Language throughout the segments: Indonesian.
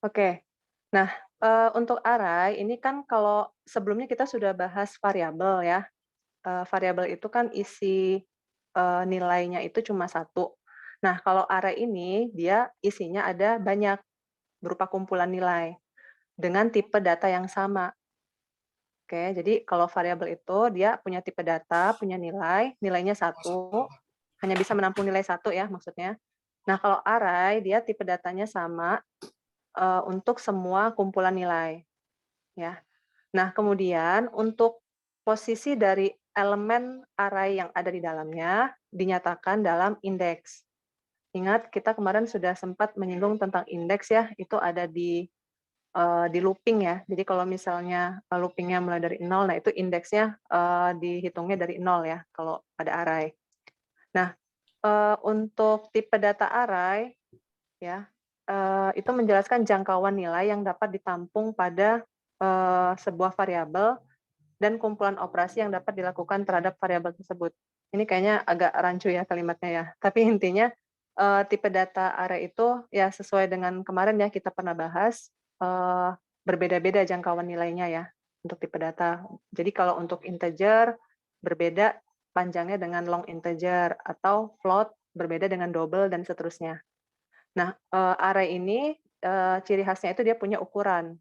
Oke. Nah, untuk array ini kan kalau sebelumnya kita sudah bahas variabel ya, variabel itu kan isi, nilainya itu cuma satu. Nah, kalau array ini dia isinya ada banyak, berupa kumpulan nilai, dengan tipe data yang sama. Oke, jadi kalau variabel itu dia punya tipe data, punya nilai, nilainya satu, hanya bisa menampung nilai satu ya maksudnya. Nah, kalau array dia tipe datanya sama, untuk semua kumpulan nilai, ya. Nah, kemudian untuk posisi dari elemen array yang ada di dalamnya dinyatakan dalam indeks. Ingat kita kemarin sudah sempat menyinggung tentang indeks ya, itu ada di looping ya. Jadi kalau misalnya, looping-nya mulai dari nol, nah itu indeksnya, dihitungnya dari nol ya, kalau ada array. Nah, untuk tipe data array ya, itu menjelaskan jangkauan nilai yang dapat ditampung pada, sebuah variabel dan kumpulan operasi yang dapat dilakukan terhadap variabel tersebut. Ini kayaknya agak rancu ya kalimatnya ya, tapi intinya, tipe data array itu ya sesuai dengan kemarin ya kita pernah bahas, berbeda-beda jangkauan nilainya ya untuk tipe data. Jadi kalau untuk integer berbeda panjangnya dengan long integer atau float berbeda dengan double dan seterusnya. Nah, array ini, ciri khasnya itu dia punya ukuran.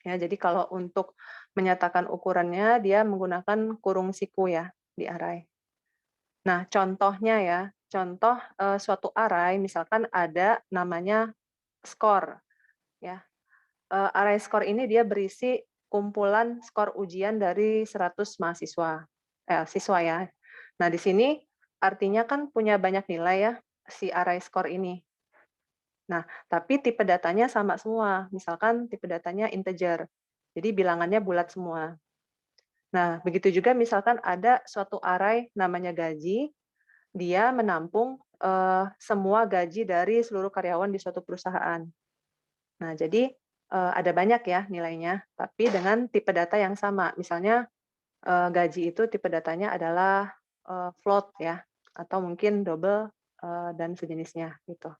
Ya, jadi kalau untuk menyatakan ukurannya, dia menggunakan kurung siku ya, di array. Nah, contohnya ya, contoh, suatu array misalkan ada namanya skor, ya. Array skor ini dia berisi kumpulan skor ujian dari 100 mahasiswa siswa ya. Nah, di sini artinya kan punya banyak nilai ya, si array skor ini. Nah, tapi tipe datanya sama semua, misalkan tipe datanya integer, jadi bilangannya bulat semua. Nah, begitu juga misalkan ada suatu array namanya gaji, dia menampung, semua gaji dari seluruh karyawan di suatu perusahaan. Nah, jadi, ada banyak ya nilainya, tapi dengan tipe data yang sama. Misalnya, gaji itu tipe datanya adalah, float ya, atau mungkin double, dan sejenisnya, gitu.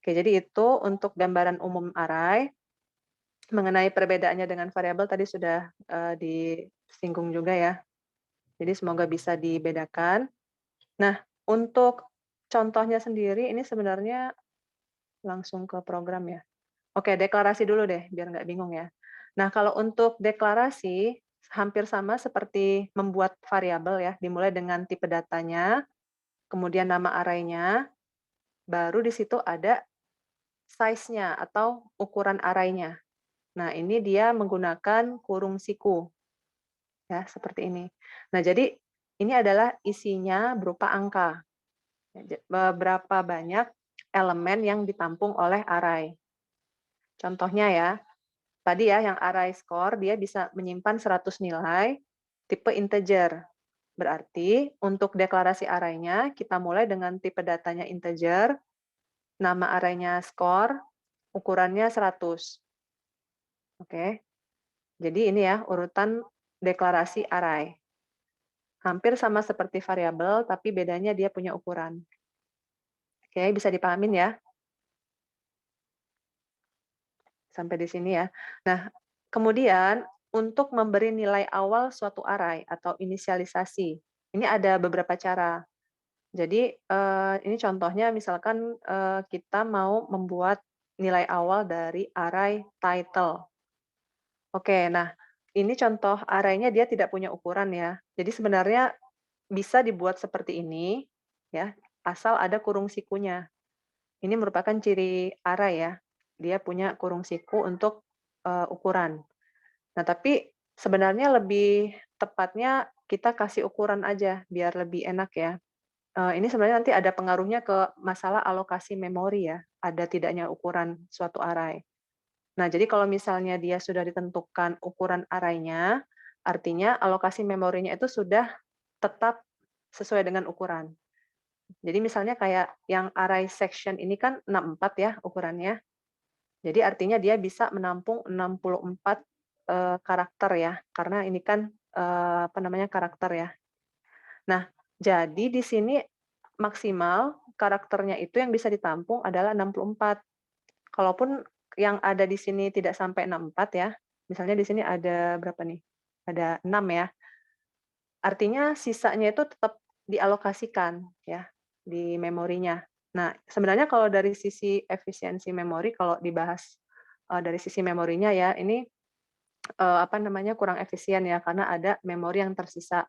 Oke, jadi itu untuk gambaran umum array. Mengenai perbedaannya dengan variabel tadi sudah, disinggung juga ya. Jadi semoga bisa dibedakan. Nah, untuk contohnya sendiri ini sebenarnya langsung ke program ya? Oke, deklarasi dulu deh, biar nggak bingung ya. Nah, kalau untuk deklarasi, hampir sama seperti membuat variabel ya, dimulai dengan tipe datanya, kemudian nama array-nya, baru di situ ada size-nya atau ukuran array-nya. Nah, ini dia menggunakan kurung siku, ya, seperti ini. Nah, jadi ini adalah isinya berupa angka, ya, berapa banyak elemen yang ditampung oleh array. Contohnya ya, tadi ya yang array score dia bisa menyimpan 100 nilai tipe integer. Berarti untuk deklarasi array-nya kita mulai dengan tipe datanya integer, nama array-nya score, ukurannya 100. Oke. Jadi ini ya urutan deklarasi array. Hampir sama seperti variabel, tapi bedanya dia punya ukuran. Oke, bisa dipahamin ya, sampai di sini ya. Nah, kemudian untuk memberi nilai awal suatu array atau inisialisasi, ini ada beberapa cara. Jadi, ini contohnya misalkan, kita mau membuat nilai awal dari array title. Oke, nah ini contoh array-nya dia tidak punya ukuran ya. Jadi sebenarnya bisa dibuat seperti ini, ya, asal ada kurung sikunya. Ini merupakan ciri array ya, dia punya kurung siku untuk, ukuran. Nah, tapi sebenarnya lebih tepatnya kita kasih ukuran aja biar lebih enak ya. Ini sebenarnya nanti ada pengaruhnya ke masalah alokasi memori ya, ada tidaknya ukuran suatu array. Nah, jadi kalau misalnya dia sudah ditentukan ukuran array-nya, artinya alokasi memorinya itu sudah tetap sesuai dengan ukuran. Jadi misalnya kayak yang array section ini kan 64 ya ukurannya. Jadi artinya dia bisa menampung 64, karakter ya, karena ini kan, apa namanya, karakter ya. Nah, jadi di sini maksimal karakternya itu yang bisa ditampung adalah 64. Kalaupun yang ada di sini tidak sampai 64 ya, misalnya di sini ada berapa nih, ada 6 ya, artinya sisanya itu tetap dialokasikan ya, di memorinya. Nah, sebenarnya kalau dari sisi efisiensi memori kalau dibahas, dari sisi memorinya ya, ini, apa namanya, kurang efisien ya, karena ada memori yang tersisa,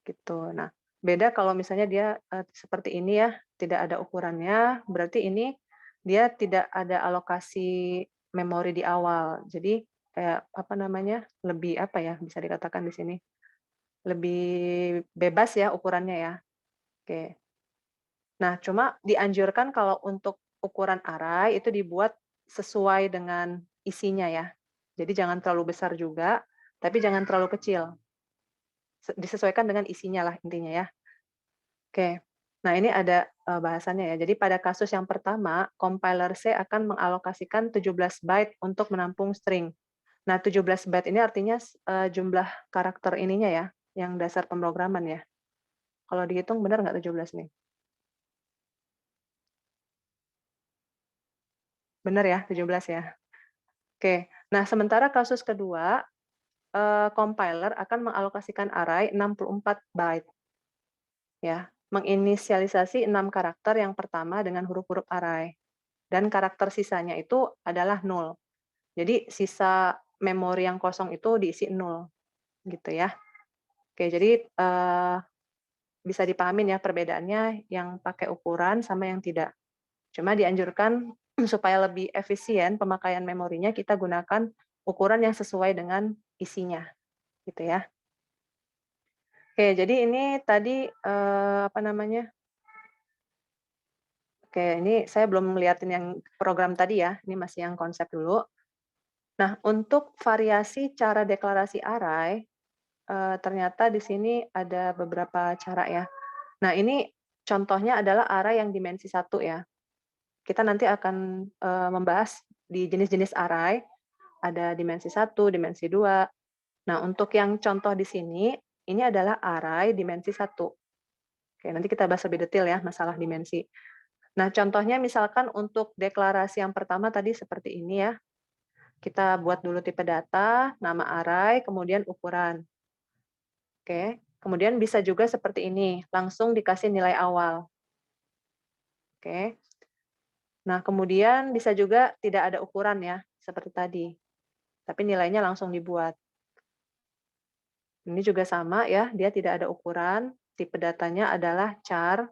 gitu. Nah, beda kalau misalnya dia, seperti ini ya, tidak ada ukurannya, berarti ini dia tidak ada alokasi memori di awal. Jadi kayak, apa namanya, lebih apa ya, bisa dikatakan di sini, lebih bebas ya ukurannya ya, oke. Nah, cuma dianjurkan kalau untuk ukuran array itu dibuat sesuai dengan isinya ya. Jadi jangan terlalu besar juga, tapi jangan terlalu kecil. Disesuaikan dengan isinya lah intinya ya. Oke. Nah, ini ada, bahasannya ya. Jadi pada kasus yang pertama, compiler C akan mengalokasikan 17 byte untuk menampung string. Nah, 17 byte ini artinya jumlah karakter ininya ya, yang dasar pemrograman ya. Kalau dihitung benar nggak 17 nih? Benar ya, 17 ya? Oke. Nah, sementara kasus kedua, compiler akan mengalokasikan array 64 byte ya, menginisialisasi 6 karakter yang pertama dengan huruf-huruf array, dan karakter sisanya itu adalah nol. Jadi sisa memori yang kosong itu diisi nol, gitu ya. Oke, jadi, bisa dipahamin ya perbedaannya yang pakai ukuran sama yang tidak. Cuma dianjurkan supaya lebih efisien pemakaian memorinya, kita gunakan ukuran yang sesuai dengan isinya, gitu ya. Oke, jadi ini tadi, apa namanya, oke, ini saya belum ngeliatin yang program tadi ya, ini masih yang konsep dulu. Nah, untuk variasi cara deklarasi array, ternyata di sini ada beberapa cara ya. Nah, ini contohnya adalah array yang dimensi satu ya. Kita nanti akan, membahas di jenis-jenis array, ada dimensi satu, dimensi 2. Nah, untuk yang contoh di sini, ini adalah array dimensi satu. Oke, nanti kita bahas lebih detail ya masalah dimensi. Nah, contohnya misalkan untuk deklarasi yang pertama tadi seperti ini ya. Kita buat dulu tipe data, nama array, kemudian ukuran. Oke, kemudian bisa juga seperti ini, langsung dikasih nilai awal. Oke. Nah, kemudian bisa juga tidak ada ukuran ya, seperti tadi, tapi nilainya langsung dibuat. Ini juga sama ya, dia tidak ada ukuran, tipe datanya adalah char.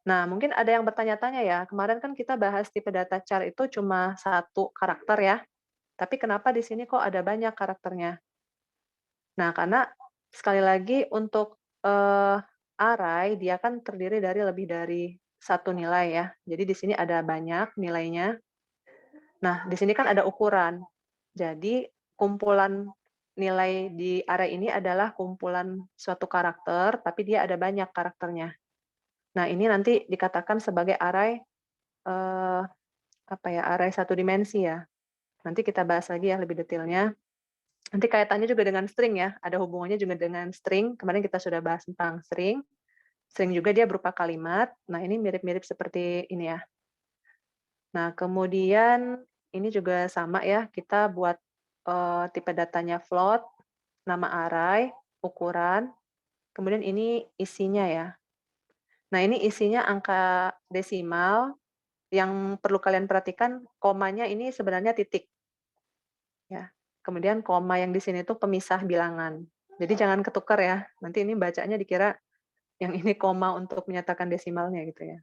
Nah, mungkin ada yang bertanya-tanya ya, kemarin kan kita bahas tipe data char itu cuma satu karakter ya, tapi kenapa di sini kok ada banyak karakternya? Nah, karena sekali lagi untuk, array dia kan terdiri dari lebih dari satu nilai ya. Jadi di sini ada banyak nilainya. Nah, di sini kan ada ukuran. Jadi kumpulan nilai di array ini adalah kumpulan suatu karakter, tapi dia ada banyak karakternya. Nah, ini nanti dikatakan sebagai array, eee, apa ya, array satu dimensi ya. Nanti kita bahas lagi ya lebih detailnya. Nanti kaitannya juga dengan string ya, ada hubungannya juga dengan string, kemarin kita sudah bahas tentang string. String juga dia berupa kalimat, nah ini mirip-mirip seperti ini ya. Nah, kemudian ini juga sama ya, kita buat, tipe datanya float, nama array, ukuran, kemudian ini isinya ya. Nah, ini isinya angka desimal, yang perlu kalian perhatikan komanya ini sebenarnya titik, ya. Kemudian koma yang di sini tuh pemisah bilangan. Jadi jangan ketukar ya, nanti ini bacanya dikira yang ini koma untuk menyatakan desimalnya gitu ya.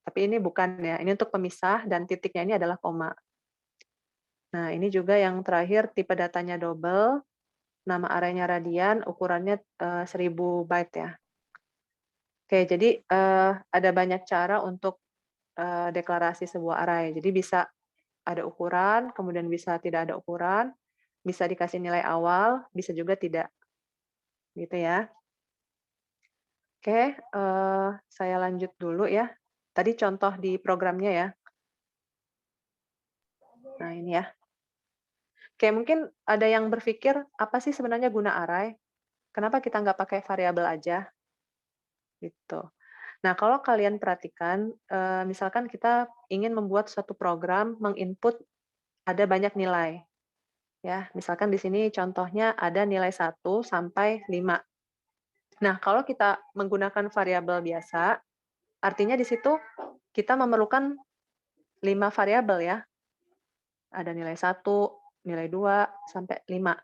Tapi ini bukan ya, ini untuk pemisah dan titiknya ini adalah koma. Nah, ini juga yang terakhir tipe datanya double, nama array-nya radian, ukurannya, 1000 byte ya. Oke, jadi, ada banyak cara untuk, deklarasi sebuah array. Jadi bisa ada ukuran, kemudian bisa tidak ada ukuran, bisa dikasih nilai awal, bisa juga tidak, gitu ya. Oke, saya lanjut dulu ya. Tadi contoh di programnya ya. Nah, ini ya. Oke, mungkin ada yang berpikir, apa sih sebenarnya guna array? Kenapa kita nggak pakai variabel aja? Gitu. Nah, kalau kalian perhatikan, misalkan kita ingin membuat suatu program menginput ada banyak nilai, ya. Misalkan di sini contohnya ada nilai 1 sampai 5. Nah, kalau kita menggunakan variabel biasa, artinya di situ kita memerlukan 5 variabel ya. Ada nilai 1, nilai 2 sampai 5.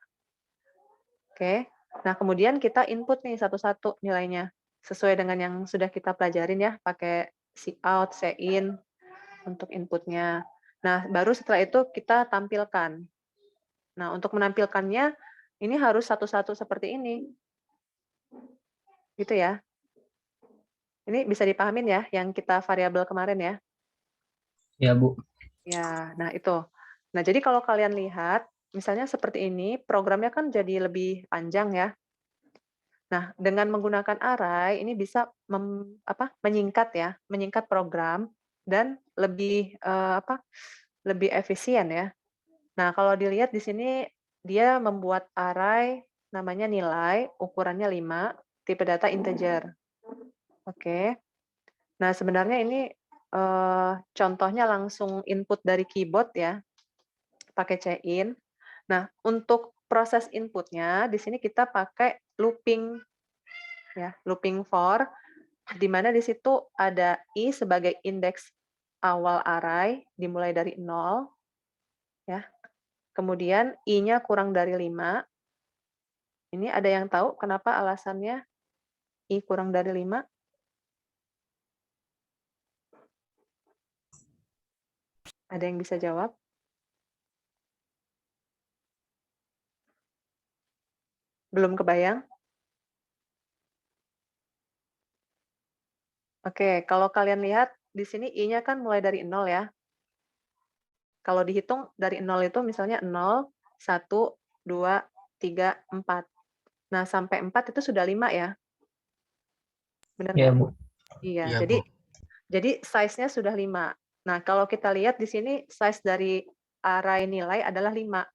Oke. Nah, kemudian kita input nih satu-satu nilainya, sesuai dengan yang sudah kita pelajarin ya, pakai cout, cin untuk inputnya. Nah, baru setelah itu kita tampilkan. Nah, untuk menampilkannya, ini harus satu-satu seperti ini. Gitu ya. Ini bisa dipahamin ya, yang kita variabel kemarin ya? Ya, Bu. Ya, nah itu. Nah, jadi kalau kalian lihat, misalnya seperti ini, programnya kan jadi lebih panjang ya. Nah, dengan menggunakan array ini bisa menyingkat ya, menyingkat program dan lebih, lebih efisien ya. Nah, kalau dilihat di sini dia membuat array namanya nilai, ukurannya 5, tipe data integer. Oke. Nah, sebenarnya ini, contohnya langsung input dari keyboard ya, pakai cin. Nah, untuk proses inputnya di sini kita pakai looping ya, looping for, di mana di situ ada i sebagai indeks awal array dimulai dari 0 ya. Kemudian i-nya kurang dari 5. Ini ada yang tahu kenapa alasannya i kurang dari 5? Ada yang bisa jawab? Belum kebayang? Oke, kalau kalian lihat di sini i-nya kan mulai dari 0 ya. Kalau dihitung dari 0 itu misalnya 0, 1, 2, 3, 4. Nah, sampai 4 itu sudah 5 ya, benar Ya, nggak? Bu. Iya, Iya, Bu. jadi size-nya sudah 5. Nah, kalau kita lihat di sini size dari array nilai adalah 5.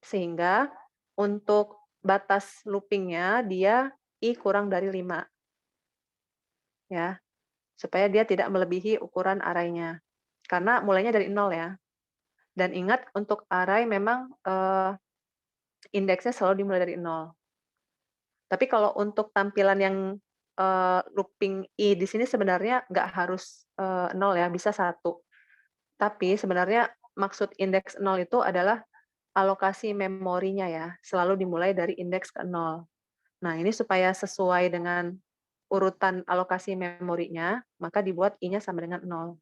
Sehingga untuk batas looping-nya dia i kurang dari 5 ya, supaya dia tidak melebihi ukuran array-nya. Karena mulainya dari 0 ya. Dan ingat untuk array memang, indeksnya selalu dimulai dari 0. Tapi kalau untuk tampilan yang, looping i di sini sebenarnya nggak harus, 0 ya, bisa 1. Tapi sebenarnya maksud indeks 0 itu adalah alokasi memorinya ya, selalu dimulai dari indeks ke 0. Nah, ini supaya sesuai dengan urutan alokasi memorinya, maka dibuat i-nya sama dengan 0.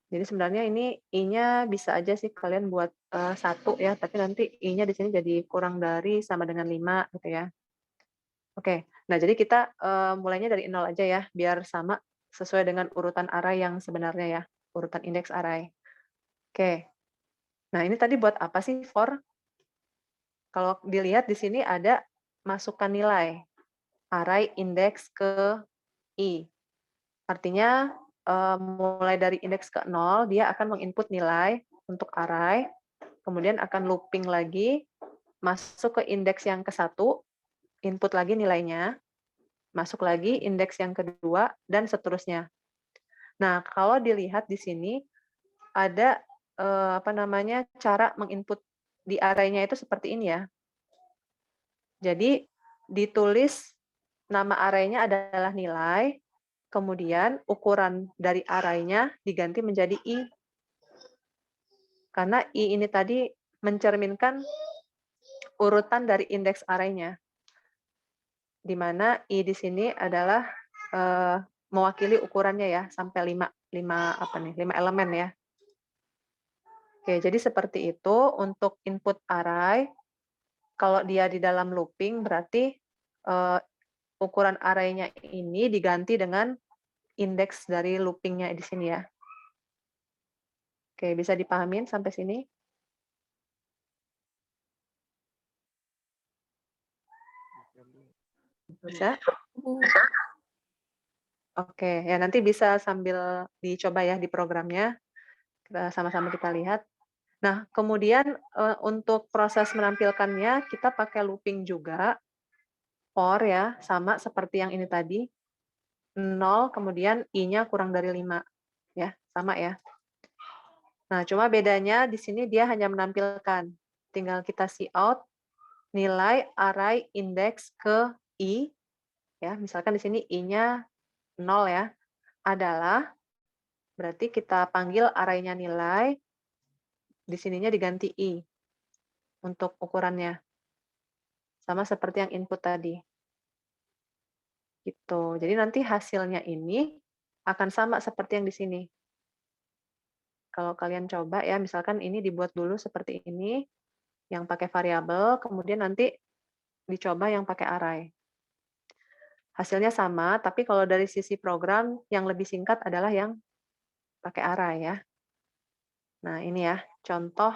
Jadi sebenarnya ini i-nya bisa aja sih kalian buat, 1 ya, tapi nanti i-nya di sini jadi kurang dari sama dengan 5 gitu ya. Oke. Nah, jadi kita, mulainya dari 0 aja ya, biar sama sesuai dengan urutan array yang sebenarnya ya, urutan indeks array. Oke. Nah, ini tadi buat apa sih for? Kalau dilihat di sini ada masukkan nilai, array indeks ke i. Artinya, mulai dari indeks ke 0, dia akan menginput nilai untuk array, kemudian akan looping lagi, masuk ke indeks yang ke-1, input lagi nilainya, masuk lagi indeks yang kedua, dan seterusnya. Nah, kalau dilihat di sini ada, cara menginput di array-nya itu seperti ini ya. Jadi ditulis nama array-nya adalah nilai, kemudian ukuran dari array-nya diganti menjadi i. Karena i ini tadi mencerminkan urutan dari indeks array-nya. Di mana i di sini adalah, mewakili ukurannya ya, sampai 5 elemen ya. Oke, jadi seperti itu untuk input array. Kalau dia di dalam looping berarti, ukuran array-nya ini diganti dengan indeks dari looping-nya di sini ya. Oke, bisa dipahamin sampai sini? Bisa? Oke, ya nanti bisa sambil dicoba ya di programnya, sama-sama kita lihat. Nah, kemudian, untuk proses menampilkannya kita pakai looping juga, for ya, sama seperti yang ini tadi. 0, kemudian I-nya kurang dari 5. Ya, sama ya. Nah, cuma bedanya di sini dia hanya menampilkan. Tinggal kita cout nilai array indeks ke I, ya, misalkan di sini I-nya 0 ya, adalah berarti kita panggil array-nya nilai, di sininya diganti I untuk ukurannya. Sama seperti yang input tadi. Gitu. Jadi nanti hasilnya ini akan sama seperti yang di sini. Kalau kalian coba ya, misalkan ini dibuat dulu seperti ini, yang pakai variabel, kemudian nanti dicoba yang pakai array. Hasilnya sama, tapi kalau dari sisi program yang lebih singkat adalah yang pakai array ya. Nah ini ya, contoh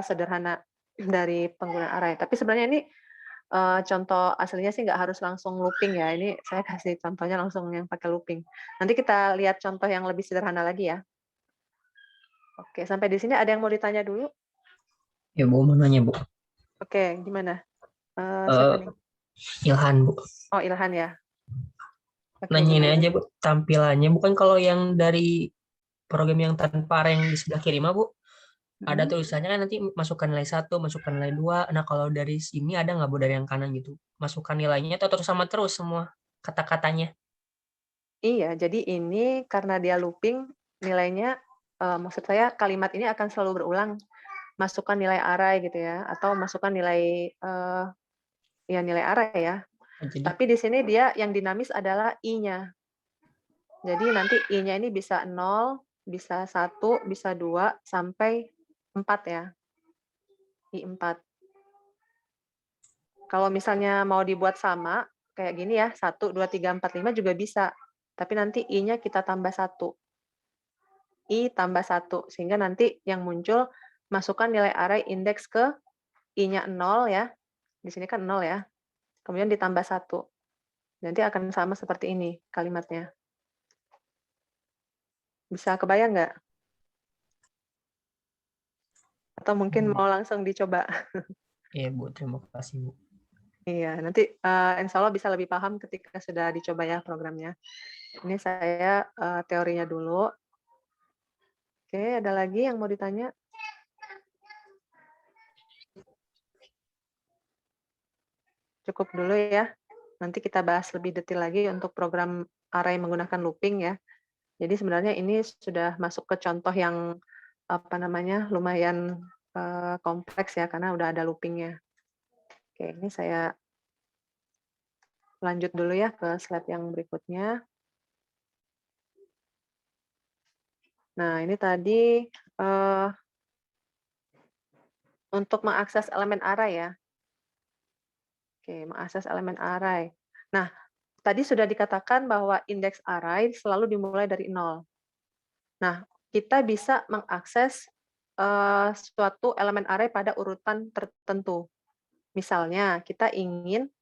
sederhana dari penggunaan array. Tapi sebenarnya ini contoh aslinya sih nggak harus langsung looping ya. Ini saya kasih contohnya langsung yang pakai looping. Nanti kita lihat contoh yang lebih sederhana lagi ya. Oke, sampai di sini ada yang mau ditanya dulu? Ya, Bu, mau nanya, Bu. Oke, gimana? Siapa Eh, nih? Ilhan, Bu. Oh, Ilhan ya. Oke, Nanya ini gimana? aja, Bu. Tampilannya bukan kalau yang dari program yang tanpa yang di sebelah kiri mah, Bu. Ada Mm. tulisannya kan nanti masukkan nilai satu, masukkan nilai 2. Nah, kalau dari sini ada nggak, Bu, dari yang kanan gitu? Masukkan nilainya atau terus sama terus semua kata-katanya? Iya, jadi ini karena dia looping, nilainya, maksud saya kalimat ini akan selalu berulang. Masukkan nilai array gitu ya, atau masukkan nilai, ya nilai array ya. Oh, jadi, Tapi di sini dia yang dinamis adalah I-nya. Jadi nanti I-nya ini bisa 0, bisa 1, bisa 2, sampai 4 ya, I4. Kalau misalnya mau dibuat sama, kayak gini ya, 1, 2, 3, 4, 5 juga bisa. Tapi nanti I-nya kita tambah 1. I tambah 1. Sehingga nanti yang muncul, masukkan nilai array indeks ke I-nya 0 ya. Di sini kan 0 ya. Kemudian ditambah 1. Nanti akan sama seperti ini kalimatnya. Bisa kebayang nggak? Atau mungkin mau langsung dicoba? ya, Bu, terima kasih, Bu. Iya, nanti insya Allah bisa lebih paham ketika sudah dicoba ya programnya. Ini saya teorinya dulu. Oke, ada lagi yang mau ditanya? Cukup dulu ya. Nanti kita bahas lebih detail lagi untuk program array menggunakan looping ya. Jadi sebenarnya ini sudah masuk ke contoh yang apa namanya lumayan kompleks ya karena udah ada loopingnya. Oke, ini saya lanjut dulu ya ke slide yang berikutnya. Nah, ini tadi untuk mengakses elemen array ya. Oke, mengakses elemen array. Nah, tadi sudah dikatakan bahwa indeks array selalu dimulai dari 0. Nah, kita bisa mengakses suatu elemen array pada urutan tertentu. Misalnya, kita ingin,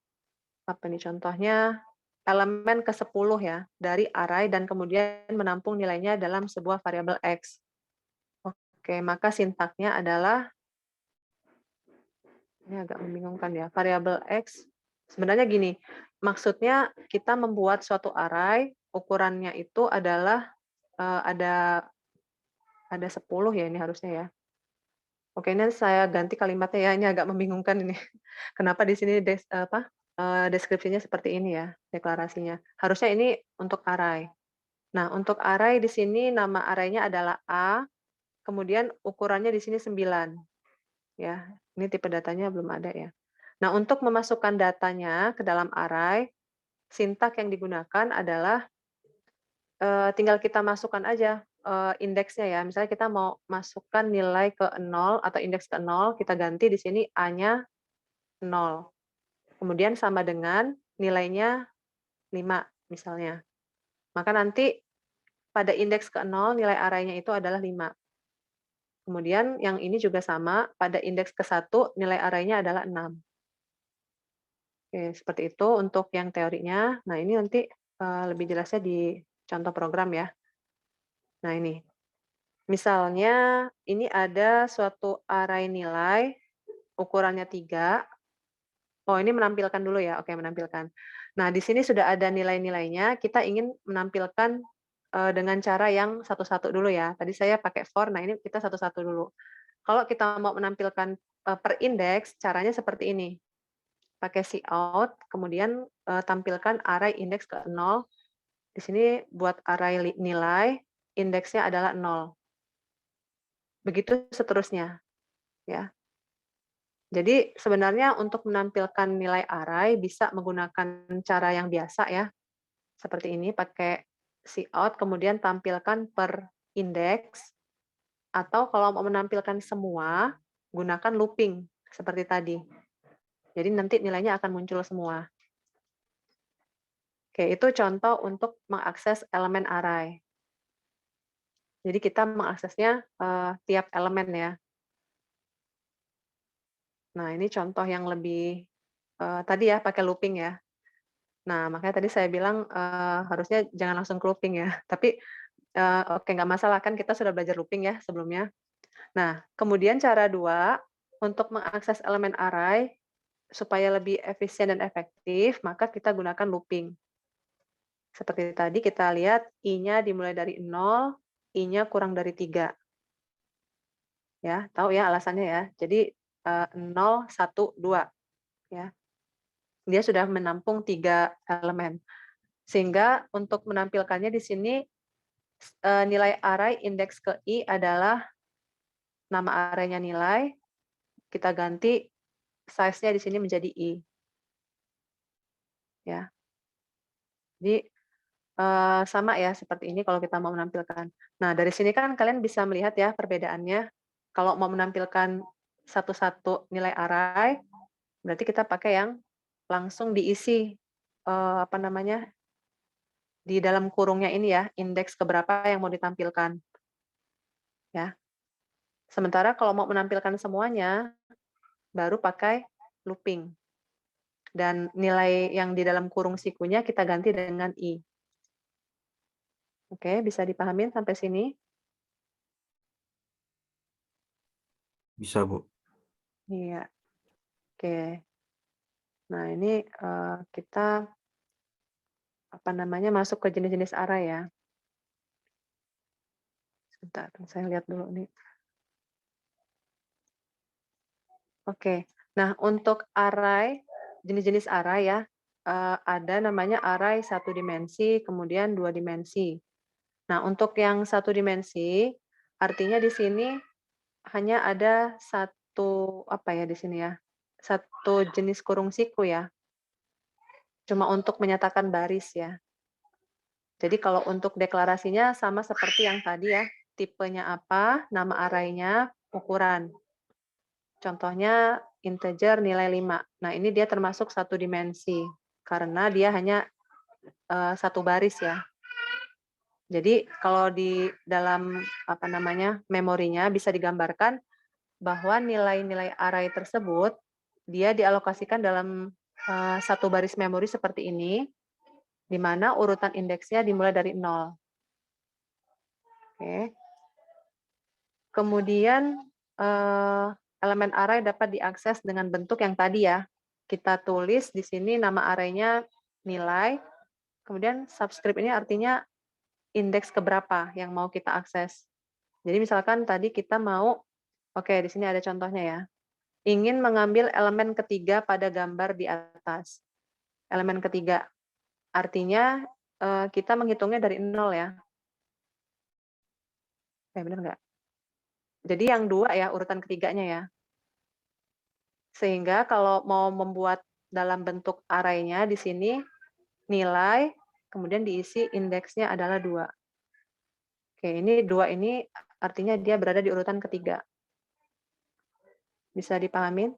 apa nih contohnya, elemen ke-10 ya, dari array dan kemudian menampung nilainya dalam sebuah variabel X. Oke, maka sintaknya adalah, ini agak membingungkan ya, variabel X, sebenarnya gini, maksudnya kita membuat suatu array, ukurannya itu adalah ada 10 ya ini harusnya ya. Oke, ini saya ganti kalimatnya ya, ini agak membingungkan ini. Kenapa di sini deskripsinya seperti ini ya, deklarasinya. Harusnya ini untuk array. Nah, untuk array di sini nama array-nya adalah A, kemudian ukurannya di sini 9, ya. Ini tipe datanya belum ada ya. Nah, untuk memasukkan datanya ke dalam array, sintak yang digunakan adalah tinggal kita masukkan aja, indeksnya ya. Misalnya kita mau masukkan nilai ke 0 atau indeks ke 0, kita ganti di sini A-nya 0. Kemudian sama dengan nilainya 5 misalnya. Maka nanti pada indeks ke 0 nilai array-nya itu adalah 5. Kemudian yang ini juga sama, pada indeks ke 1 nilai array-nya adalah 6. Oke, seperti itu untuk yang teorinya. Nah, ini nanti lebih jelasnya di contoh program ya. Nah, ini. Misalnya ini ada suatu array nilai, ukurannya 3. Oh, ini menampilkan dulu ya? Oke, menampilkan. Nah, di sini sudah ada nilai-nilainya, kita ingin menampilkan, dengan cara yang satu-satu dulu ya. Tadi saya pakai for, nah ini kita satu-satu dulu. Kalau kita mau menampilkan, per indeks, caranya seperti ini. Pakai cout, kemudian, tampilkan array indeks ke 0. Di sini buat array nilai, indeksnya adalah 0. Begitu seterusnya, ya. Jadi sebenarnya untuk menampilkan nilai array bisa menggunakan cara yang biasa ya, seperti ini pakai cout kemudian tampilkan per indeks, atau kalau mau menampilkan semua, gunakan looping seperti tadi. Jadi nanti nilainya akan muncul semua. Oke, itu contoh untuk mengakses elemen array. Jadi kita mengaksesnya, tiap elemen ya. Nah, ini contoh yang lebih, tadi ya pakai looping ya. Nah, makanya tadi saya bilang, harusnya jangan langsung ke looping ya. Tapi, oke nggak masalah kan kita sudah belajar looping ya sebelumnya. Nah, kemudian cara 2 untuk mengakses elemen array supaya lebih efisien dan efektif, maka kita gunakan looping. Seperti tadi kita lihat I-nya dimulai dari 0, I-nya kurang dari 3. Ya, tahu ya alasannya ya. Jadi, 0, 1, 2 ya. Dia sudah menampung 3 elemen. Sehingga untuk menampilkannya di sini, nilai array indeks ke I adalah nama array-nya nilai, kita ganti size-nya di sini menjadi I. Ya. Jadi, sama ya seperti ini kalau kita mau menampilkan. Nah, dari sini kan kalian bisa melihat ya perbedaannya. Kalau mau menampilkan satu-satu nilai array, berarti kita pakai yang langsung diisi, apa namanya, di dalam kurungnya ini ya, indeks keberapa yang mau ditampilkan, ya. Sementara kalau mau menampilkan semuanya, baru pakai looping. Dan nilai yang di dalam kurung sikunya kita ganti dengan I. Oke, bisa dipahamin sampai sini? Bisa, Bu. Iya, oke. Nah, ini, kita, apa namanya, masuk ke jenis-jenis array ya. Sebentar, saya lihat dulu nih. Oke. Nah, untuk array, jenis-jenis array ya, ada namanya array satu dimensi, kemudian 2 dimensi. Nah, untuk yang satu dimensi, artinya di sini hanya ada satu, apa ya di sini ya, satu jenis kurung siku ya, cuma untuk menyatakan baris ya. Jadi kalau untuk deklarasinya sama seperti yang tadi ya, tipenya apa, nama array-nya, ukuran. Contohnya integer nilai 5. Nah, ini dia termasuk satu dimensi, karena dia hanya, satu baris ya. Jadi kalau di dalam, apa namanya, memorinya bisa digambarkan bahwa nilai-nilai array tersebut, dia dialokasikan dalam, satu baris memori seperti ini, di mana urutan indeksnya dimulai dari 0. Oke. Kemudian, elemen array dapat diakses dengan bentuk yang tadi ya. Kita tulis di sini nama array-nya nilai, kemudian subscript ini artinya indeks keberapa yang mau kita akses. Jadi misalkan tadi kita mau, oke di sini ada contohnya ya, ingin mengambil elemen ketiga pada gambar di atas. Elemen ketiga, artinya kita menghitungnya dari 0 ya. Benar nggak? Jadi yang 2 ya, urutan ketiganya ya. Sehingga kalau mau membuat dalam bentuk array-nya di sini, nilai, kemudian diisi indeksnya adalah 2. Oke, ini 2 ini artinya dia berada di urutan ketiga. Bisa dipahamin?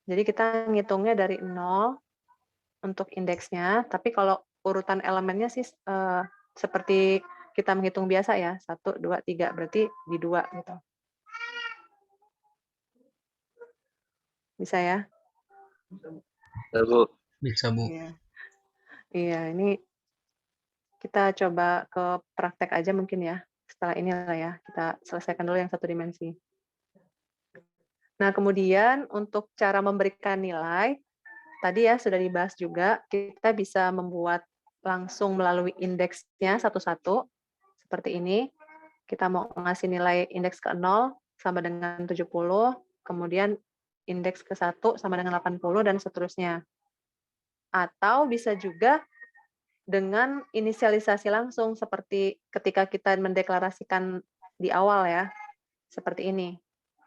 Jadi kita ngitungnya dari 0 untuk indeksnya, tapi kalau urutan elemennya sih seperti kita menghitung biasa ya, 1, 2, 3, berarti di 2 gitu. Bisa ya? Ya, Bu. Bisa, Bu. Iya. Iya, ini kita coba ke praktek aja mungkin ya. Setelah ini lah ya, kita selesaikan dulu yang satu dimensi. Nah, kemudian untuk cara memberikan nilai, tadi ya sudah dibahas juga, kita bisa membuat langsung melalui indeksnya satu-satu, seperti ini. Kita mau ngasih nilai indeks ke 0 sama dengan 70, kemudian indeks ke 1 sama dengan 80, dan seterusnya. Atau bisa juga dengan inisialisasi langsung, seperti ketika kita mendeklarasikan di awal ya, seperti ini.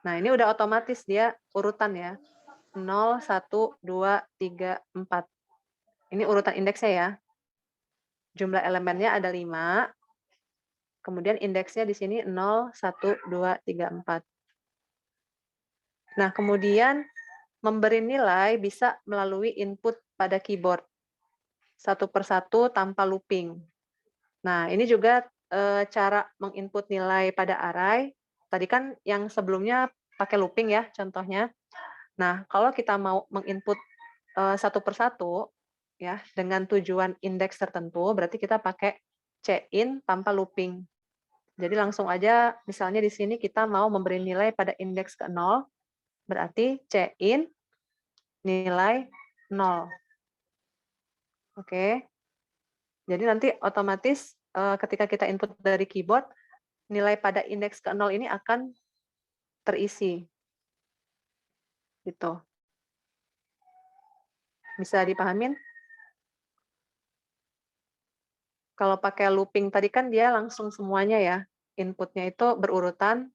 Nah, ini udah otomatis dia urutan ya, 0, 1, 2, 3, 4. Ini urutan indeksnya ya. Jumlah elemennya ada 5, kemudian indeksnya di sini 0, 1, 2, 3, 4. Nah, kemudian memberi nilai bisa melalui input pada keyboard, satu persatu tanpa looping. Nah, ini juga cara menginput nilai pada array. Tadi kan yang sebelumnya pakai looping ya contohnya. Nah, kalau kita mau menginput satu persatu ya dengan tujuan indeks tertentu, berarti kita pakai cin tanpa looping. Jadi langsung aja misalnya di sini kita mau memberi nilai pada indeks ke 0, berarti cin nilai 0. Oke. Jadi nanti otomatis ketika kita input dari keyboard, nilai pada indeks ke 0 ini akan terisi. Gitu. Bisa dipahamin? Kalau pakai looping tadi kan dia langsung semuanya ya, inputnya itu berurutan,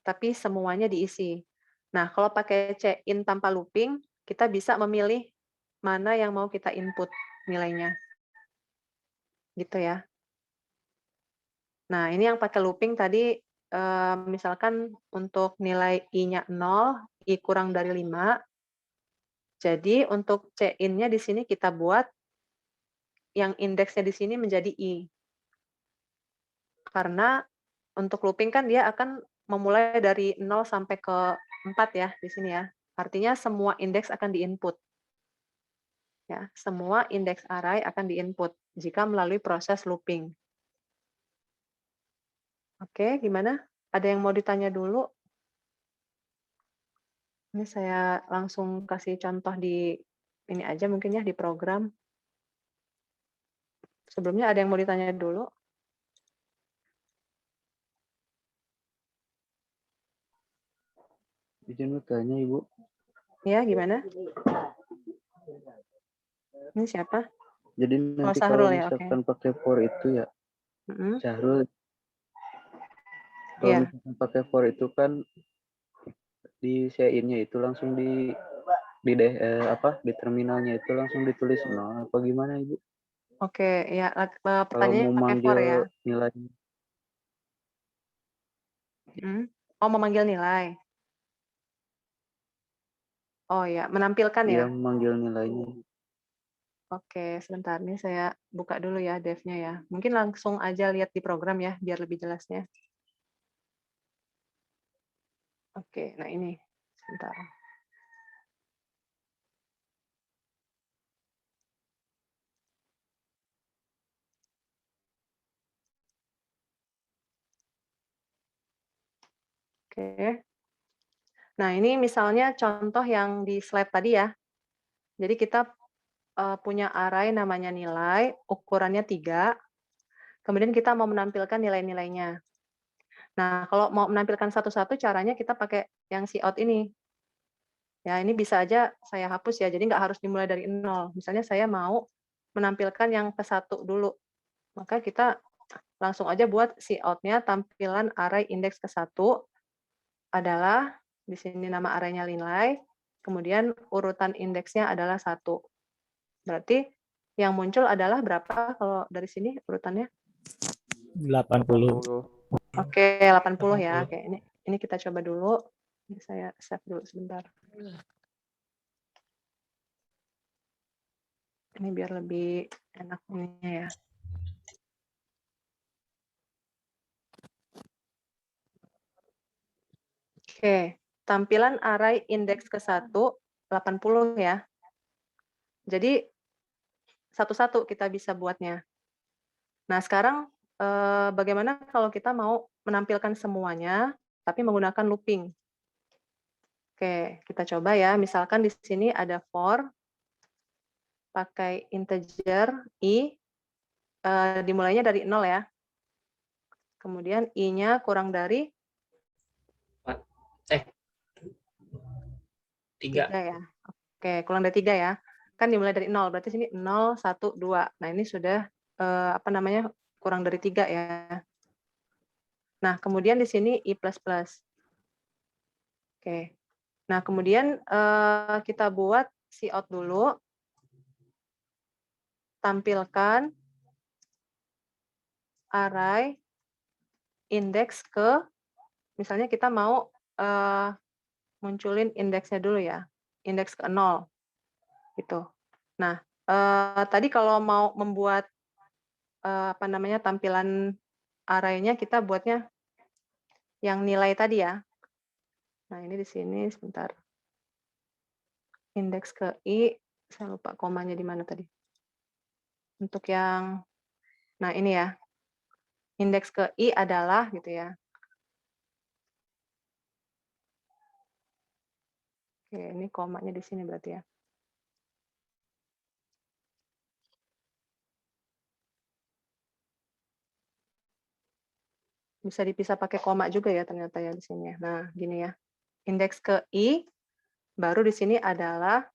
tapi semuanya diisi. Nah, kalau pakai cin tanpa looping, kita bisa memilih mana yang mau kita input nilainya. Gitu ya. Nah, ini yang pakai looping tadi, misalkan untuk nilai I-nya 0, I kurang dari 5. Jadi untuk cin-nya di sini kita buat yang indeksnya di sini menjadi I. Karena untuk looping kan dia akan memulai dari 0 sampai ke 4 ya di sini ya. Artinya semua indeks akan diinput. Ya, semua indeks array akan diinput jika melalui proses looping. Oke, gimana? Ada yang mau ditanya dulu? Ini saya langsung kasih contoh di ini aja mungkin ya, di program. Sebelumnya ada yang mau ditanya dulu? Izin bertanya, Ibu. Ya, gimana? Ini siapa? Jadi Oh, nanti Sahrul kalau ya, oke. misalkan pakai for itu ya, Syahrul, kalau Iya. misalkan pakai for itu kan di cin-nya itu langsung di di terminalnya itu langsung ditulis 0 apa gimana, Ibu? Oke, ya, Kalau pertanyaannya mau pakai for ya? manggil nilai, Oh, memanggil nilai. Oh ya, menampilkan ya? dia manggil nilainya. Oke, sebentar nih saya buka dulu ya dev-nya ya. Mungkin langsung aja lihat di program ya, biar lebih jelasnya. Oke, nah ini. Sebentar. Oke. Nah, ini misalnya contoh yang di slide tadi ya. Jadi kita punya array namanya nilai, ukurannya 3, kemudian kita mau menampilkan nilai-nilainya. Nah, kalau mau menampilkan satu-satu caranya kita pakai yang cout ini. Ya, ini bisa aja saya hapus ya, jadi nggak harus dimulai dari 0. Misalnya saya mau menampilkan yang ke 1 dulu, maka kita langsung aja buat cout-nya tampilan array indeks ke 1 adalah, di sini nama array-nya nilai, kemudian urutan indeksnya adalah 1. Berarti yang muncul adalah berapa kalau dari sini urutannya? 80. Oke, 80 ya. Oke, ini kita coba dulu. Ini saya save dulu sebentar. Ini biar lebih enak ininya ya. Oke, tampilan array indeks ke 1, 80 ya. Jadi satu-satu kita bisa buatnya. Nah, sekarang bagaimana kalau kita mau menampilkan semuanya, tapi menggunakan looping? Oke, kita coba ya. Misalkan di sini ada for, pakai integer I, dimulainya dari 0 ya. Kemudian I-nya kurang dari 3 3. ya. Oke, kurang dari 3 ya. Kan dimulai dari 0, berarti sini 0, 1, 2. Nah, ini sudah kurang dari 3 ya. Nah, kemudian di sini I++. Oke. Nah, kemudian kita buat cout dulu. Tampilkan array indeks ke, misalnya kita mau munculin indeksnya dulu ya, indeks ke 0 gitu. Nah, tadi kalau mau membuat tampilan array-nya kita buatnya yang nilai tadi ya. Nah, ini di sini sebentar. Indeks ke I, saya lupa komanya di mana tadi. Untuk yang, nah ini ya. Indeks ke I adalah gitu ya. Oke, ini komanya di sini berarti ya. Bisa dipisah pakai koma juga ya ternyata ya di sini ya. Nah, gini ya. Indeks ke I, baru di sini adalah,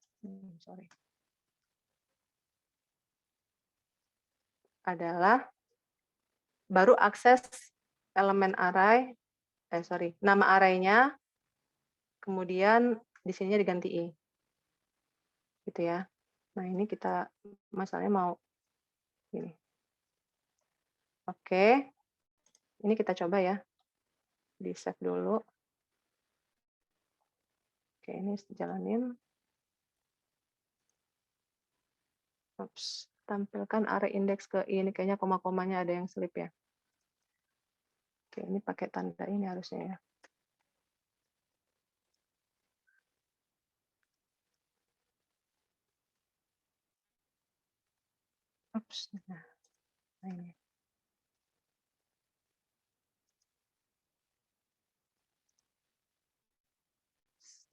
baru akses elemen array, nama array-nya, kemudian di sininya diganti I. Gitu ya. Nah, ini kita masalahnya mau gini. Oke. Ini kita coba ya. Di-save dulu. Oke, ini jalanin. Oops. Tampilkan array indeks ke I. Ini kayaknya koma-komanya ada yang slip ya. Oke, ini pakai tanda ini harusnya ya. Oops. Nah, ini.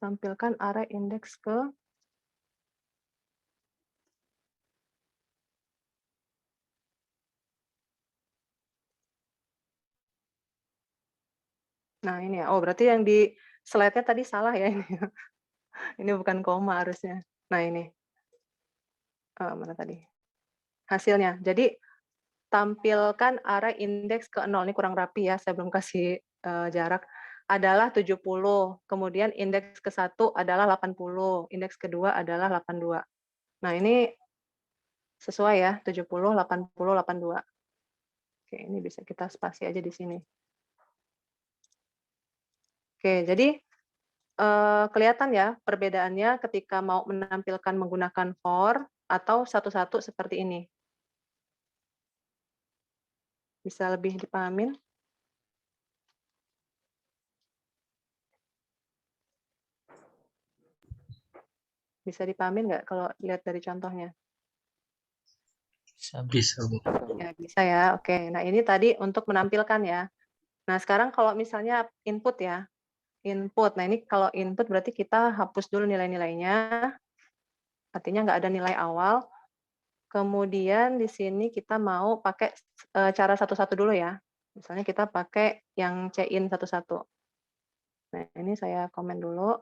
Tampilkan array indeks ke Nah, ini ya. Oh, berarti yang di slide-nya tadi salah ya ini. Ini bukan koma harusnya. Nah, ini. Mana tadi? Hasilnya. Jadi, tampilkan array indeks ke 0. Ini kurang rapi ya, saya belum kasih jarak. Adalah 70. Kemudian indeks ke 1 adalah 80. Indeks kedua adalah 82. Nah, ini sesuai ya, 70, 80, 82. Oke, ini bisa kita spasi aja di sini. Oke, jadi kelihatan ya perbedaannya ketika mau menampilkan menggunakan for atau satu-satu seperti ini. Bisa lebih dipahamin? Bisa dipahamin nggak kalau lihat dari contohnya? Bisa, Bu. Ya, bisa ya. Oke, nah ini tadi untuk menampilkan ya. Nah, sekarang kalau misalnya input ya. Input. Nah, ini kalau input berarti kita hapus dulu nilai-nilainya. Artinya nggak ada nilai awal. Kemudian di sini kita mau pakai cara satu-satu dulu ya. Misalnya kita pakai yang C-in satu-satu. Nah, ini saya komen dulu.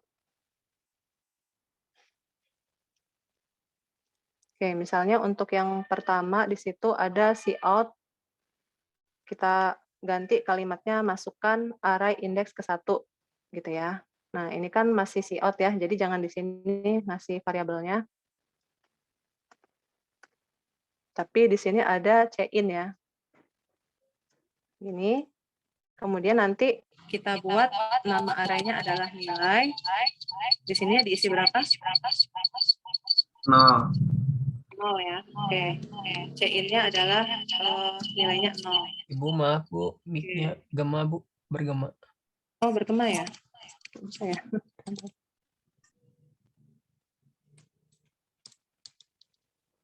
Oke, misalnya untuk yang pertama di situ ada cout. Kita ganti kalimatnya masukkan array indeks ke 1 gitu ya. Nah, ini kan masih cout ya, jadi jangan di sini ngasih variabelnya. Tapi di sini ada C-in ya. Ini. Kemudian nanti kita buat nama array-nya adalah nilai. Di sini diisi berapa? 0. 0 ya. Oke. C-in-nya adalah nilainya 0. Ibu maaf Bu, mic-nya gema Bu, bergema. Oh, bergema ya? Bisa ya?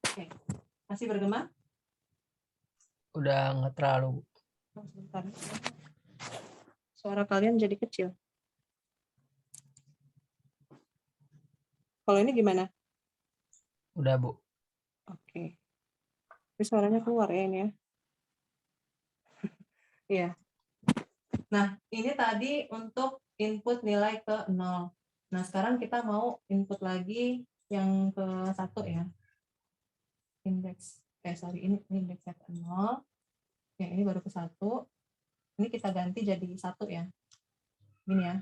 Oke. Masih bergema? Udah nggak terlalu. Oh, sebentar. Suara kalian jadi kecil. Kalau ini gimana? Udah Bu. Ini suaranya keluar ya ini ya. Iya. Nah, ini tadi untuk input nilai ke 0. Nah, sekarang kita mau input lagi yang ke 1 ya. Indeks, ini indeksnya ke 0. Yang ini baru ke 1. Ini kita ganti jadi 1 ya. Ini ya.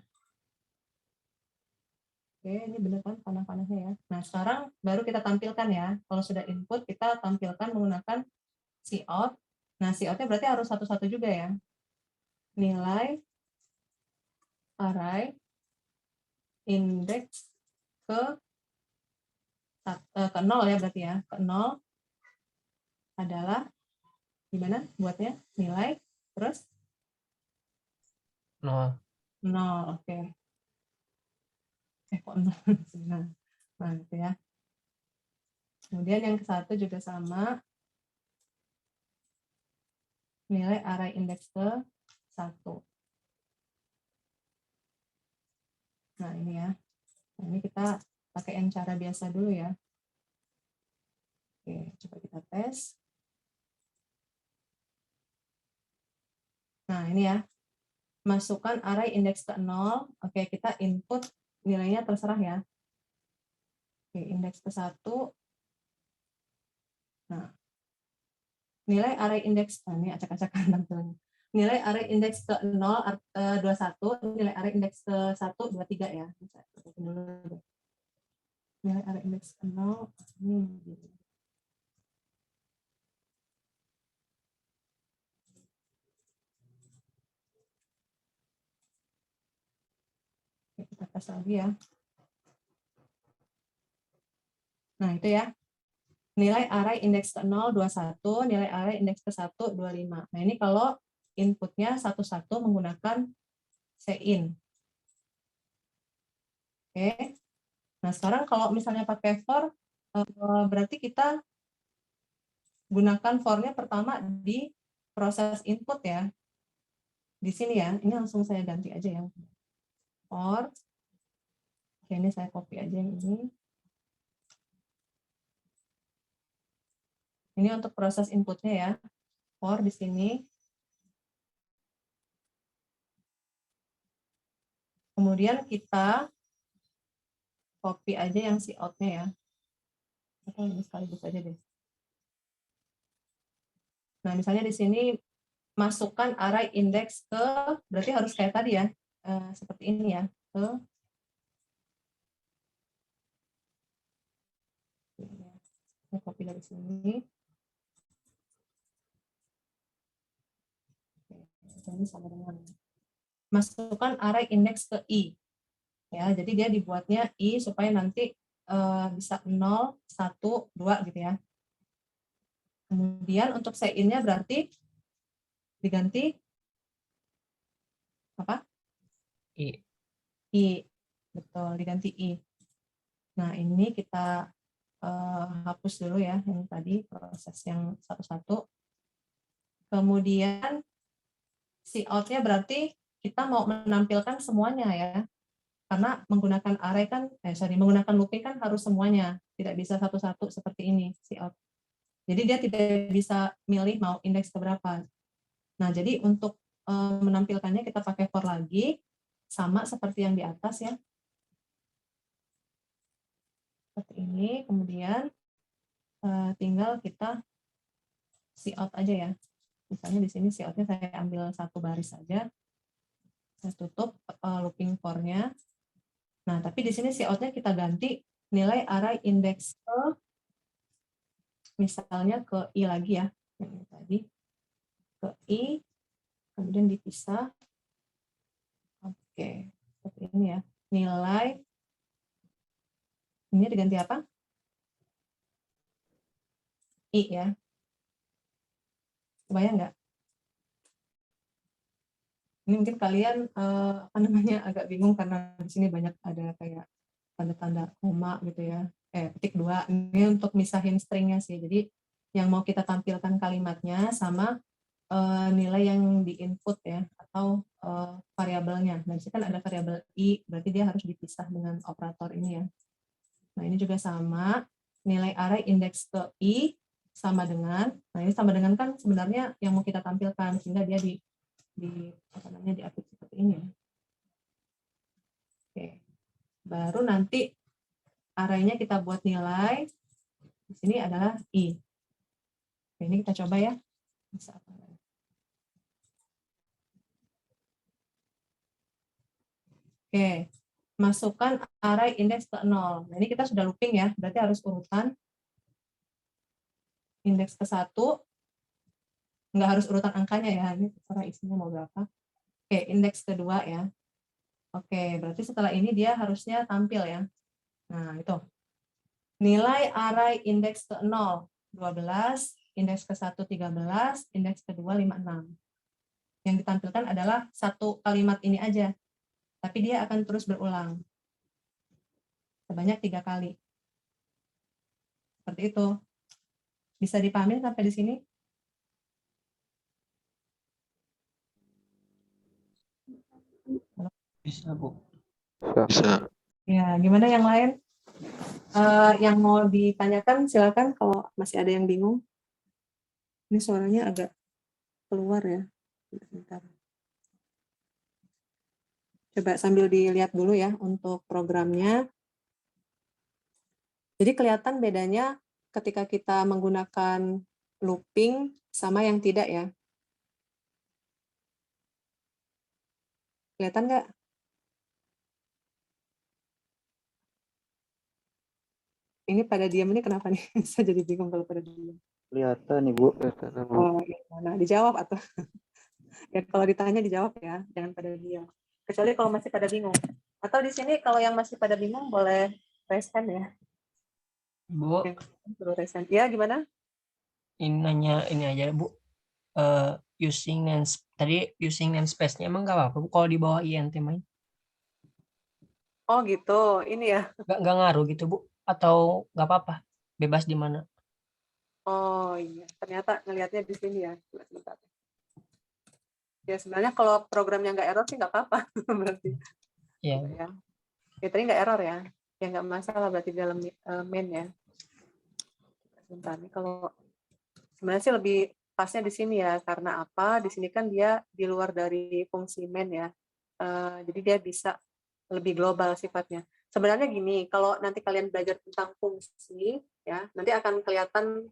Oke, ini benar kan panah-panahnya ya. Nah, sekarang baru kita tampilkan ya. Kalau sudah input, kita tampilkan menggunakan cout. Nah, cout-nya berarti harus satu-satu juga ya. Nilai array indeks ke 0 ya berarti ya. Ke 0 adalah gimana buatnya? Nilai terus 0. 0. Oke. Kok 0? Nah, gitu ya. Kemudian yang ke 1 juga sama. Nilai array indeks ke 1. Nah, ini ya. Nah, ini kita pakai yang cara biasa dulu ya. Oke, coba kita tes. Nah, ini ya. Masukkan array indeks ke 0. Oke, kita input nilainya terserah ya. Oke, indeks ke 1. Nah, nilai array indeks, ini acak-acakan tampilannya. Nilai array indeks ke 0, 21, nilai array indeks ke 1, 23 ya. Nilai array indeks ke 0, ini. Oke, kita tes lagi ya. Nah, itu ya. Nilai array indeks ke 0, 21, nilai array indeks ke 1, 25. Nah, ini kalau inputnya satu-satu menggunakan cin. Oke. Nah, sekarang kalau misalnya pakai for, berarti kita gunakan for-nya pertama di proses input ya. Di sini ya, ini langsung saya ganti aja ya. For, oke, ini saya copy aja yang ini. Ini untuk proses inputnya ya. For di sini. Kemudian kita copy aja yang cout-nya ya. Atau ini sekaligus aja deh. Nah, misalnya di sini masukkan array indeks ke, berarti harus kayak tadi ya, seperti ini ya. Saya copy dari sini. Ini sama dengan masukkan array indeks ke i. Ya, jadi dia dibuatnya i supaya nanti bisa 0, 1, 2 gitu ya. Kemudian untuk in-nya berarti diganti apa? I. I. Betul, diganti i. Nah, ini kita hapus dulu ya yang tadi proses yang satu-satu. Kemudian cout-nya berarti kita mau menampilkan semuanya ya. Karena menggunakan array kan, menggunakan looping kan harus semuanya, tidak bisa satu-satu seperti ini cout. Jadi dia tidak bisa milih mau indeks ke berapa. Nah, jadi untuk menampilkannya kita pakai for lagi, sama seperti yang di atas ya. Seperti ini, kemudian tinggal kita cout aja ya. Misalnya di sini cout-nya saya ambil satu baris saja. Saya tutup looping for-nya. Nah, tapi di sini cout-nya kita ganti nilai array indeks ke, misalnya ke i lagi ya. Yang tadi. Ke i, kemudian dipisah. Oke, seperti ini ya. Nilai, ini diganti apa? I ya. Kebayang nggak? Ini mungkin kalian apa namanya agak bingung karena di sini banyak ada kayak tanda-tanda koma gitu ya. Petik 2. Ini untuk misahin stringnya sih. Jadi yang mau kita tampilkan kalimatnya sama nilai yang di-input ya, atau variabelnya. Nah, di sini kan ada variabel i, berarti dia harus dipisah dengan operator ini ya. Nah, ini juga sama, nilai array indeks ke i sama dengan, nah ini sama dengan kan sebenarnya yang mau kita tampilkan, sehingga dia di apa namanya, diatur seperti ini ya. Oke, baru nanti arraynya kita buat nilai, di sini adalah I. Oke, ini kita coba ya. Bisa apa? Oke, masukkan array indeks ke 0. Nah, ini kita sudah looping ya, berarti harus urutan indeks ke 1, nggak harus urutan angkanya ya, ini terserah isinya mau berapa. Oke, indeks kedua ya. Oke, berarti setelah ini dia harusnya tampil ya. Nah, itu. Nilai array indeks ke 0, 12, indeks ke 1, 13, indeks kedua 56. Yang ditampilkan adalah satu kalimat ini aja, tapi dia akan terus berulang. Sebanyak 3 kali. Seperti itu. Bisa dipahami sampai di sini? Bisa, Bu. Bisa. Ya, gimana yang lain? Yang mau ditanyakan silakan kalau masih ada yang bingung. Ini suaranya agak keluar ya. Bentar. Coba sambil dilihat dulu ya untuk programnya. Jadi kelihatan bedanya ketika kita menggunakan looping sama yang tidak ya. Kelihatan nggak? Ini pada diam ini kenapa nih? Saya jadi bingung kalau pada diam. Kelihatan Ibu. Oh, gimana? Dijawab atau? Ya kalau ditanya dijawab ya, jangan pada diam. Kecuali kalau masih pada bingung. Atau di sini kalau yang masih pada bingung boleh raise hand ya. Bu, Perlu raise hand. Ya gimana? ini nanya ini aja, Bu. Using namespace-nya emang nggak apa-apa, Bu, kalau di bawah INT main? Oh gitu, ini ya. Nggak ngaruh gitu, Bu? Atau nggak apa-apa? Bebas di mana? Oh iya, ternyata ngelihatnya di sini ya. Sebentar. Ya sebenarnya kalau programnya nggak error sih nggak apa-apa berarti. Iya. Ya. Ya tadi nggak error ya. Ya nggak masalah berarti dalam main ya. Sebentar nih kalau sebenarnya sih lebih pasnya di sini ya, karena apa? Di sini kan dia di luar dari fungsi main ya. Jadi dia bisa lebih global sifatnya. Sebenarnya gini, kalau nanti kalian belajar tentang fungsi ya, nanti akan kelihatan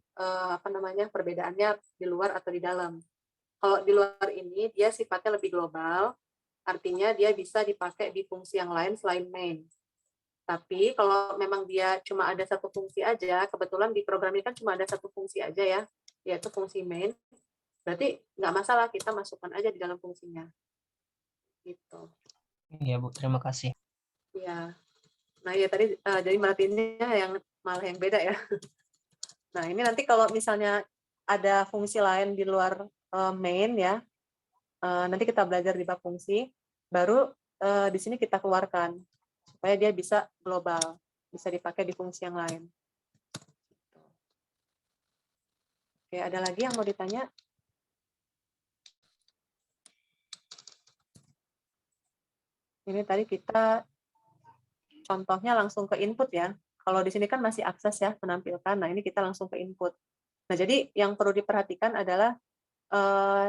apa namanya perbedaannya di luar atau di dalam. Kalau di luar ini dia sifatnya lebih global, artinya dia bisa dipakai di fungsi yang lain selain main. Tapi kalau memang dia cuma ada satu fungsi aja, kebetulan di program ini kan cuma ada satu fungsi aja ya, yaitu fungsi main, berarti nggak masalah, kita masukkan aja di dalam fungsinya. Gitu. Iya, Bu. Terima kasih. Ya. Nah, ya tadi jadi merhatiinnya yang malah yang beda ya. Nah, ini nanti kalau misalnya ada fungsi lain di luar main ya, nanti kita belajar di bab fungsi, baru di sini kita keluarkan supaya dia bisa global, bisa dipakai di fungsi yang lain. Oke, ada lagi yang mau ditanya? Ini tadi kita contohnya langsung ke input ya. Kalau di sini kan masih akses ya, menampilkan. Nah, ini kita langsung ke input. Nah, jadi yang perlu diperhatikan adalah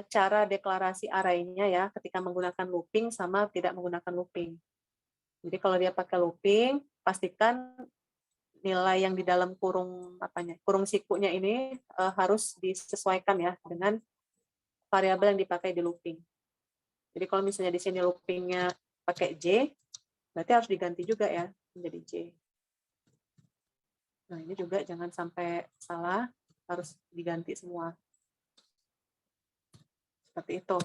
cara deklarasi array-nya ya, ketika menggunakan looping sama tidak menggunakan looping. Jadi kalau dia pakai looping, pastikan nilai yang di dalam kurung kurung sikunya ini harus disesuaikan ya dengan variabel yang dipakai di looping. Jadi kalau misalnya di sini loopingnya pakai J, berarti harus diganti juga ya menjadi J. Nah ini juga jangan sampai salah, harus diganti semua. Seperti itu.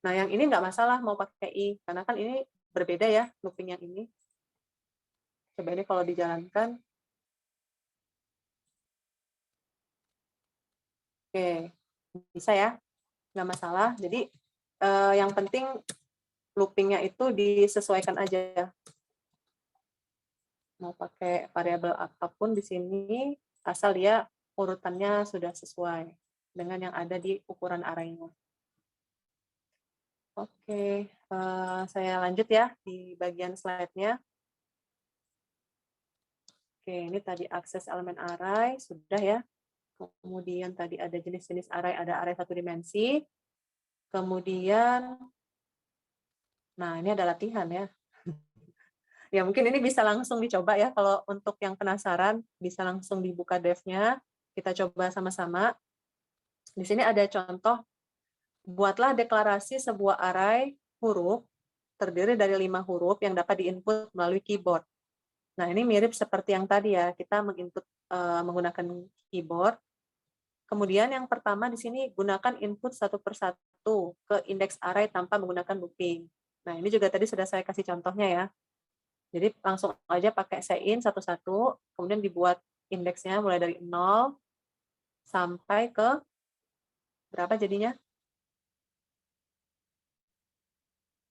Nah yang ini nggak masalah mau pakai I, karena kan ini berbeda ya looping yang ini. Coba ini kalau dijalankan. Oke, bisa ya, nggak masalah. Jadi yang penting loopingnya itu disesuaikan aja. Mau pakai variabel apapun di sini, asal dia urutannya sudah sesuai dengan yang ada di ukuran array-nya. Oke, saya lanjut ya di bagian slide-nya. Oke, ini tadi akses elemen array, sudah ya. kemudian tadi ada jenis-jenis array, ada array satu dimensi, kemudian, nah ini ada latihan ya. Ya mungkin ini bisa langsung dicoba ya, kalau untuk yang penasaran bisa langsung dibuka dev-nya, kita coba sama-sama. Di sini ada contoh, buatlah deklarasi sebuah array huruf terdiri dari 5 huruf yang dapat diinput melalui keyboard. Nah ini mirip seperti yang tadi ya, kita menginput menggunakan keyboard. Kemudian yang pertama di sini gunakan input satu persatu ke indeks array tanpa menggunakan looping. Nah ini juga tadi sudah saya kasih contohnya ya. Jadi langsung aja pakai say-in satu-satu, kemudian dibuat indeksnya mulai dari 0 sampai ke berapa jadinya?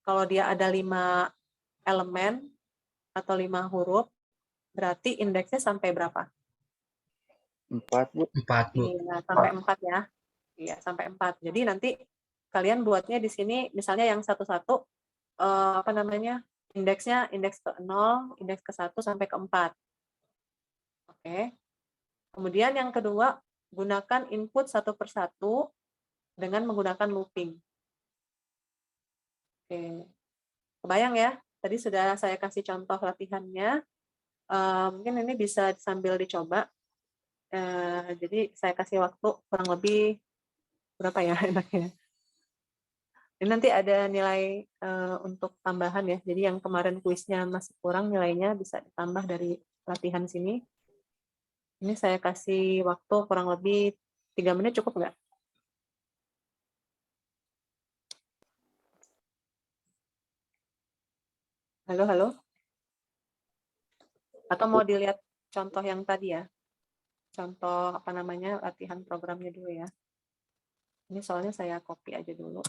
Kalau dia ada 5 elemen atau 5 huruf, berarti indeksnya sampai berapa? 4, Bu. 4, Bu. Iya, sampai 4 ya. Iya, sampai 4. Jadi nanti kalian buatnya di sini, misalnya yang satu-satu, apa namanya, indeksnya indeks ke 0, indeks ke 1 sampai ke 4. Oke. Kemudian yang kedua, gunakan input satu persatu dengan menggunakan looping. Oke. Kebayang ya? Tadi sudah saya kasih contoh latihannya. Mungkin ini bisa sambil dicoba. Jadi saya kasih waktu kurang lebih berapa ya enaknya? Ini nanti ada nilai untuk tambahan ya. Jadi yang kemarin kuisnya masih kurang nilainya bisa ditambah dari latihan sini. Ini saya kasih waktu kurang lebih 3 menit cukup nggak? Halo, halo? Atau mau dilihat contoh yang tadi ya? Contoh apa namanya latihan programnya dulu ya. Ini soalnya saya copy aja dulu.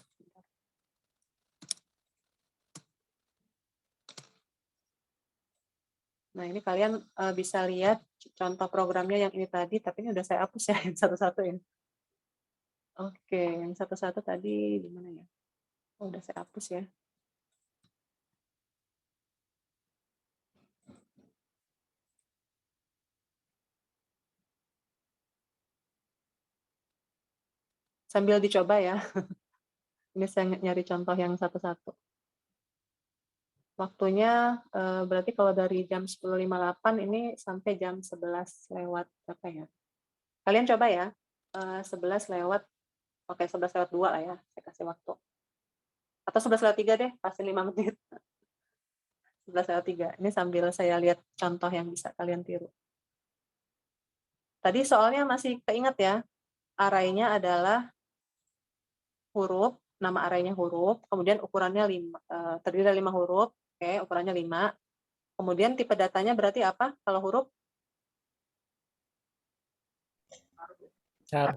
Nah, ini kalian bisa lihat contoh programnya yang ini tadi, tapi ini udah saya hapus ya yang satu-satu ya. Oke, yang satu-satu tadi di mana ya? Oh, udah saya hapus ya. Sambil dicoba ya. Ini saya nyari contoh yang satu-satu. Waktunya berarti kalau dari jam 10.58 ini sampai jam 11 lewat berapa ya? Kalian coba ya, 11 lewat, oke 11 lewat 2 lah ya, saya kasih waktu. Atau 11 lewat 3 deh, pasti 5 menit. 11 lewat 3, ini sambil saya lihat contoh yang bisa kalian tiru. Tadi soalnya masih keinget ya, array-nya adalah huruf, nama array-nya huruf, kemudian ukurannya 5, terdiri dari 5 huruf, oke, ukurannya 5. Kemudian tipe datanya berarti apa kalau huruf? Char.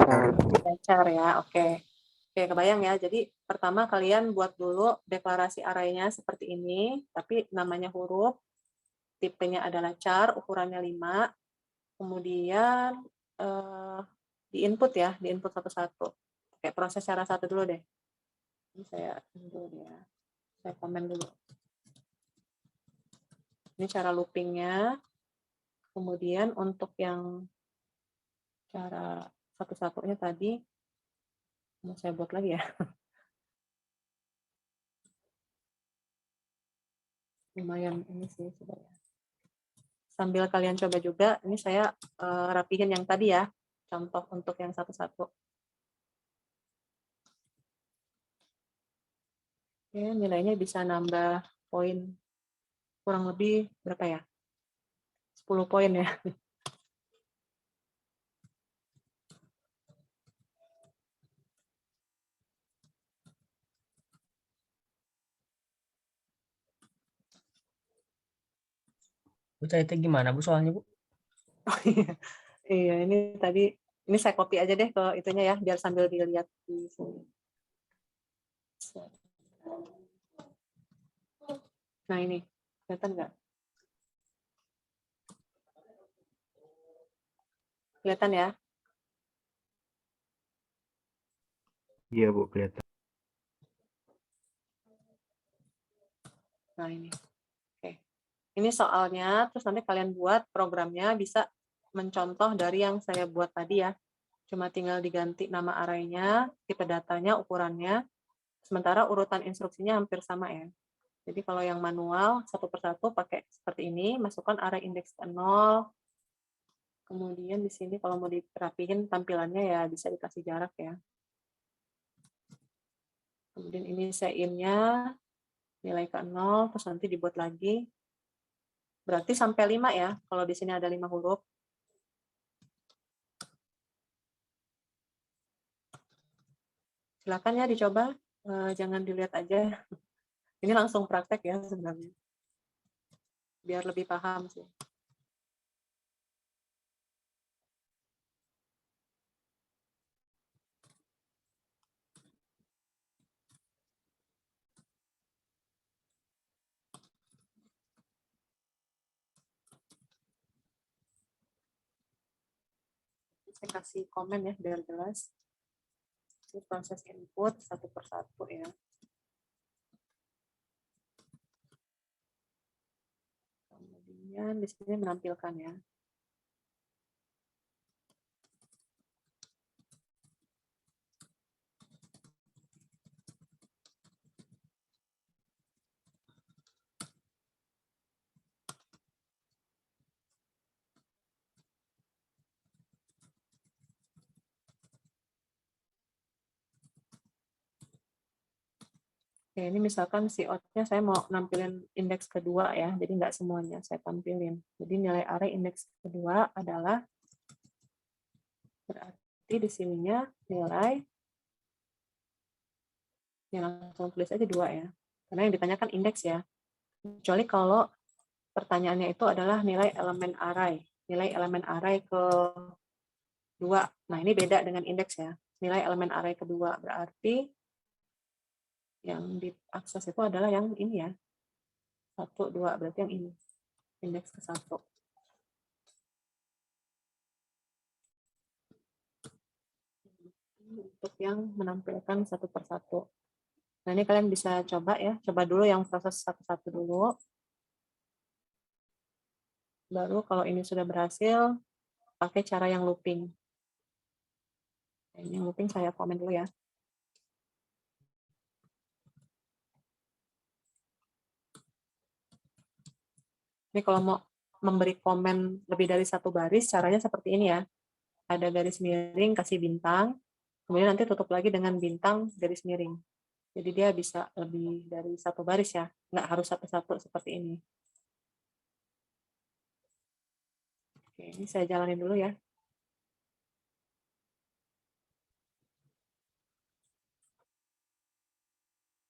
Char ya, oke. Oke, kebayang ya. Jadi pertama kalian buat dulu deklarasi array-nya seperti ini, tapi namanya huruf, tipenya adalah char, ukurannya 5. Kemudian di input ya, di input satu-satu. Oke, proses cara satu dulu deh. Ini saya dulu ya. Saya komen dulu. Ini cara loopingnya. Kemudian untuk yang cara satu-satunya tadi, mau saya buat lagi ya. Lumayan ini sih sudah ya. Sambil kalian coba juga, ini saya rapihin yang tadi ya, contoh untuk yang satu-satu. Oke, nilainya bisa nambah poin kurang lebih berapa ya? 10 poin ya. Bu, itu gimana Bu soalnya Bu? Oh iya. Iya, ini tadi ini saya copy aja deh ke itunya ya, biar sambil dilihat di sini. Nah ini, kelihatan nggak? Kelihatan ya? Iya, Bu, kelihatan. Nah ini. Oke. Ini soalnya, terus nanti kalian buat programnya bisa mencontoh dari yang saya buat tadi ya. Cuma tinggal diganti nama arraynya, tipe datanya, ukurannya, sementara urutan instruksinya hampir sama ya. Jadi kalau yang manual, satu persatu pakai seperti ini, masukkan array indeks ke 0, kemudian di sini kalau mau dirapihin tampilannya ya bisa dikasih jarak ya. Kemudian ini sein-nya, nilai ke 0, terus nanti dibuat lagi. Berarti sampai 5 ya, kalau di sini ada 5 huruf. Silakan ya dicoba, jangan dilihat aja. Ini langsung praktek ya sebenarnya. Biar lebih paham sih. Saya kasih komen ya biar jelas. Ini proses input satu persatu ya. Kemudian di sini menampilkan ya. Oke, ini misalkan si out-nya saya mau nampilin indeks kedua ya, jadi nggak semuanya saya tampilin. Jadi nilai array indeks kedua adalah, berarti di sininya nilai, ya langsung tulis aja 2 ya, karena yang ditanyakan indeks ya. Kecuali kalau pertanyaannya itu adalah nilai elemen array. Nilai elemen array kedua. Nah, ini beda dengan indeks ya. Nilai elemen array kedua berarti yang diakses itu adalah yang ini ya. 1, 2, berarti yang ini. Indeks ke 1. Untuk yang menampilkan satu persatu. Nah, ini kalian bisa coba ya. Coba dulu yang proses satu-satu dulu. Baru kalau ini sudah berhasil, pakai cara yang looping. Ini yang looping saya komen dulu ya. Ini kalau mau memberi komen lebih dari satu baris, caranya seperti ini ya. Ada garis miring, kasih bintang, kemudian nanti tutup lagi dengan bintang garis miring. Jadi dia bisa lebih dari satu baris ya, nggak harus satu-satu seperti ini. Oke, ini saya jalanin dulu ya.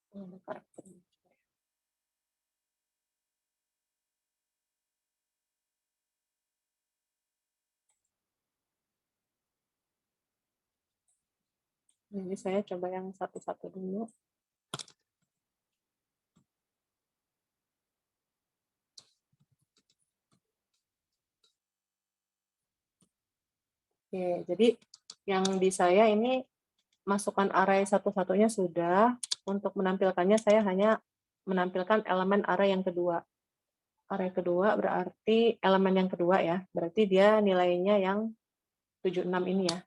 Ada karakternya. Ini saya coba yang satu-satu dulu. Oke, jadi yang di saya ini masukkan array satu-satunya sudah. Untuk menampilkannya saya hanya menampilkan elemen array yang kedua. Array kedua berarti elemen yang kedua ya. Berarti dia nilainya yang 76 ini ya.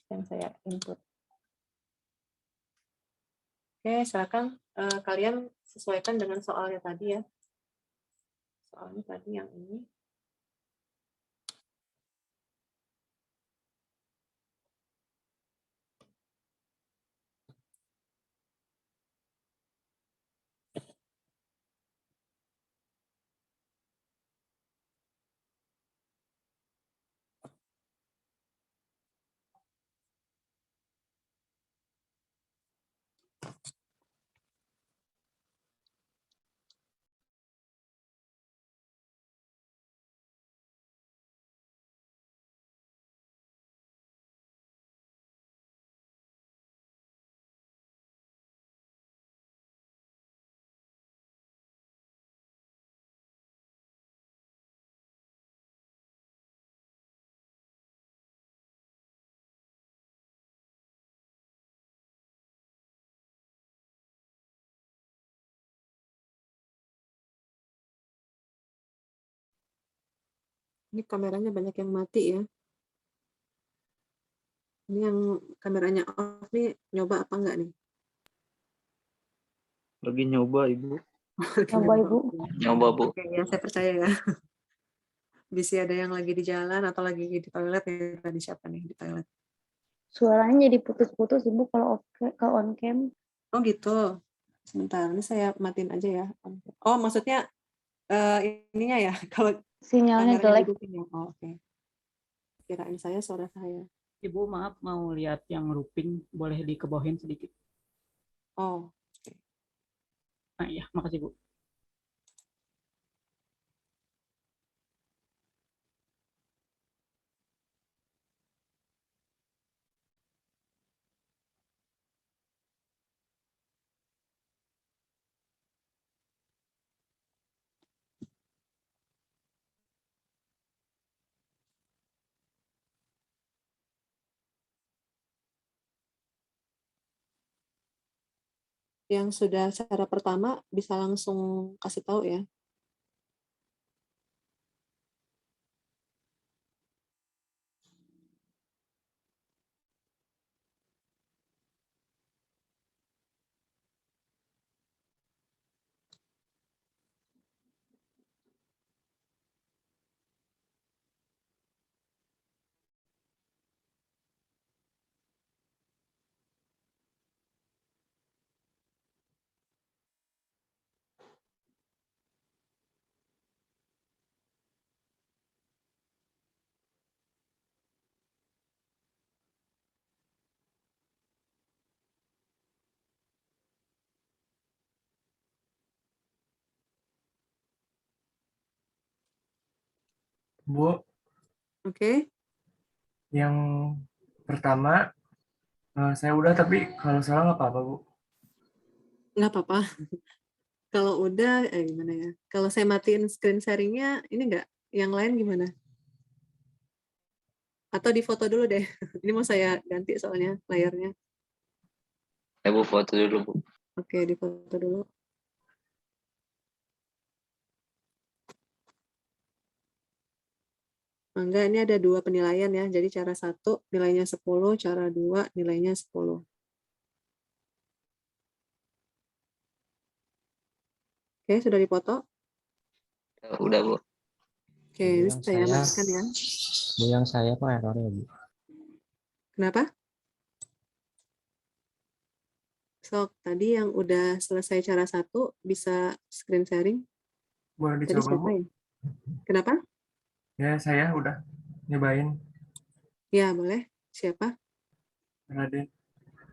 Yang saya input. Oke, silakan kalian sesuaikan dengan soalnya tadi ya. Soalnya tadi yang ini. Ini kameranya banyak yang mati ya. Ini yang kameranya off nih, nyoba apa enggak nih? Lagi nyoba Ibu. Coba Ibu. Oke. Nyoba Bu. Oke, ya saya percaya ya. Bisa ada yang lagi di jalan atau lagi di toilet nih tadi, siapa nih di toilet? Suaranya jadi putus-putus Ibu kalau on cam. Oh gitu. Sebentar, ini saya matiin aja ya. Oh maksudnya ininya ya, kalau Sinyalnya kameranya jelek. dihidupin ya. Oh, oke. Kirain saya suara saya. Ibu maaf mau lihat yang looping, boleh dikebohin sedikit. Oh, Nah ya, makasih Bu. yang sudah cara pertama bisa langsung kasih tahu ya. Bu, Oke, yang pertama saya udah, tapi kalau salah nggak apa-apa, Bu. nggak apa-apa. Kalau udah, gimana ya? Kalau saya matiin screen sharingnya, ini nggak? Yang lain gimana? Atau di foto dulu deh. Ini mau saya ganti soalnya layarnya. Ya Bu, foto dulu Bu. Oke, di foto dulu. Enggak, ini ada 2 penilaian ya. Jadi cara 1 nilainya 10, cara 2 nilainya 10. Oke, sudah dipoto? Udah Bu. Oke, ini saya matikan ya. Bu, yang saya kok error ya, Bu? Kenapa? Sok, tadi yang udah selesai cara 1 bisa screen sharing. Boleh Tadi dicoba, siapa Bu? ya? Kenapa? Ya, saya udah nyobain. Ya, boleh. Siapa? Raden.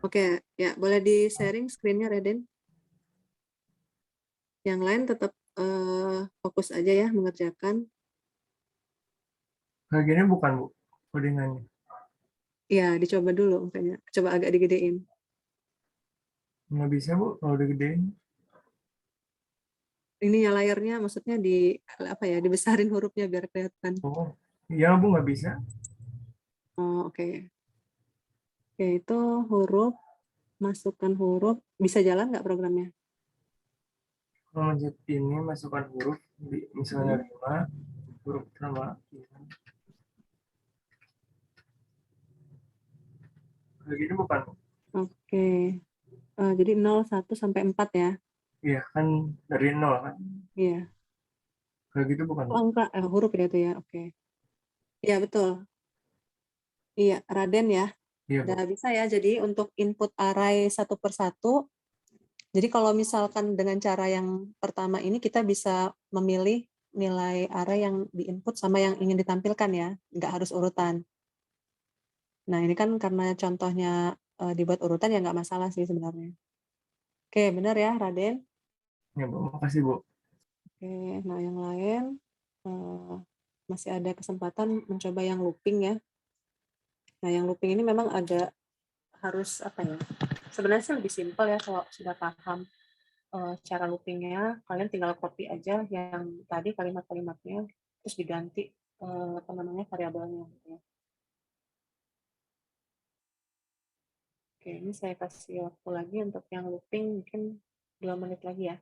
Oke, ya boleh di sharing screen-nya Raden. Yang lain tetap fokus aja ya mengerjakan. Kayak gini bukan, Bu, codingannya? Ya, dicoba dulu makanya. Coba agak digedein. Nggak bisa, Bu, kalau digedein. Ini ya layarnya maksudnya di apa ya, dibesarin hurufnya biar kelihatan. Oh, iya, Bu, nggak bisa. Oh, oke. Oke, itu huruf, masukkan huruf. Bisa jalan nggak programnya? Kalau mencet ini, masukkan huruf, misalnya 5, huruf pertama. Kayak gini bukan, Bu? Oke. Jadi 0, 1 sampai 4 ya. Iya, kan dari 0 kan? Iya. Kayak gitu bukan, Bu? Oh, enggak, huruf ya itu ya. Oke. Iya, betul. Iya, Raden ya. Iya, Bu. Udah bisa ya. Jadi untuk input array satu per satu, jadi kalau misalkan dengan cara yang pertama ini kita bisa memilih nilai array yang diinput sama yang ingin ditampilkan ya, nggak harus urutan. Nah ini kan karena contohnya dibuat urutan ya nggak masalah sih sebenarnya. Oke, benar ya Raden? Ya, Bu. Makasih, Bu. Oke, nah yang lain masih ada kesempatan mencoba yang looping ya. Nah yang looping ini memang agak harus apa ya? Sebenarnya sih lebih simpel ya kalau sudah paham cara loopingnya, kalian tinggal copy aja yang tadi kalimat-kalimatnya, terus diganti apa namanya variabelnya. Gitu ya. Oke, ini saya kasih waktu lagi untuk yang looping mungkin 2 menit lagi ya.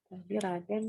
Tadi Raden.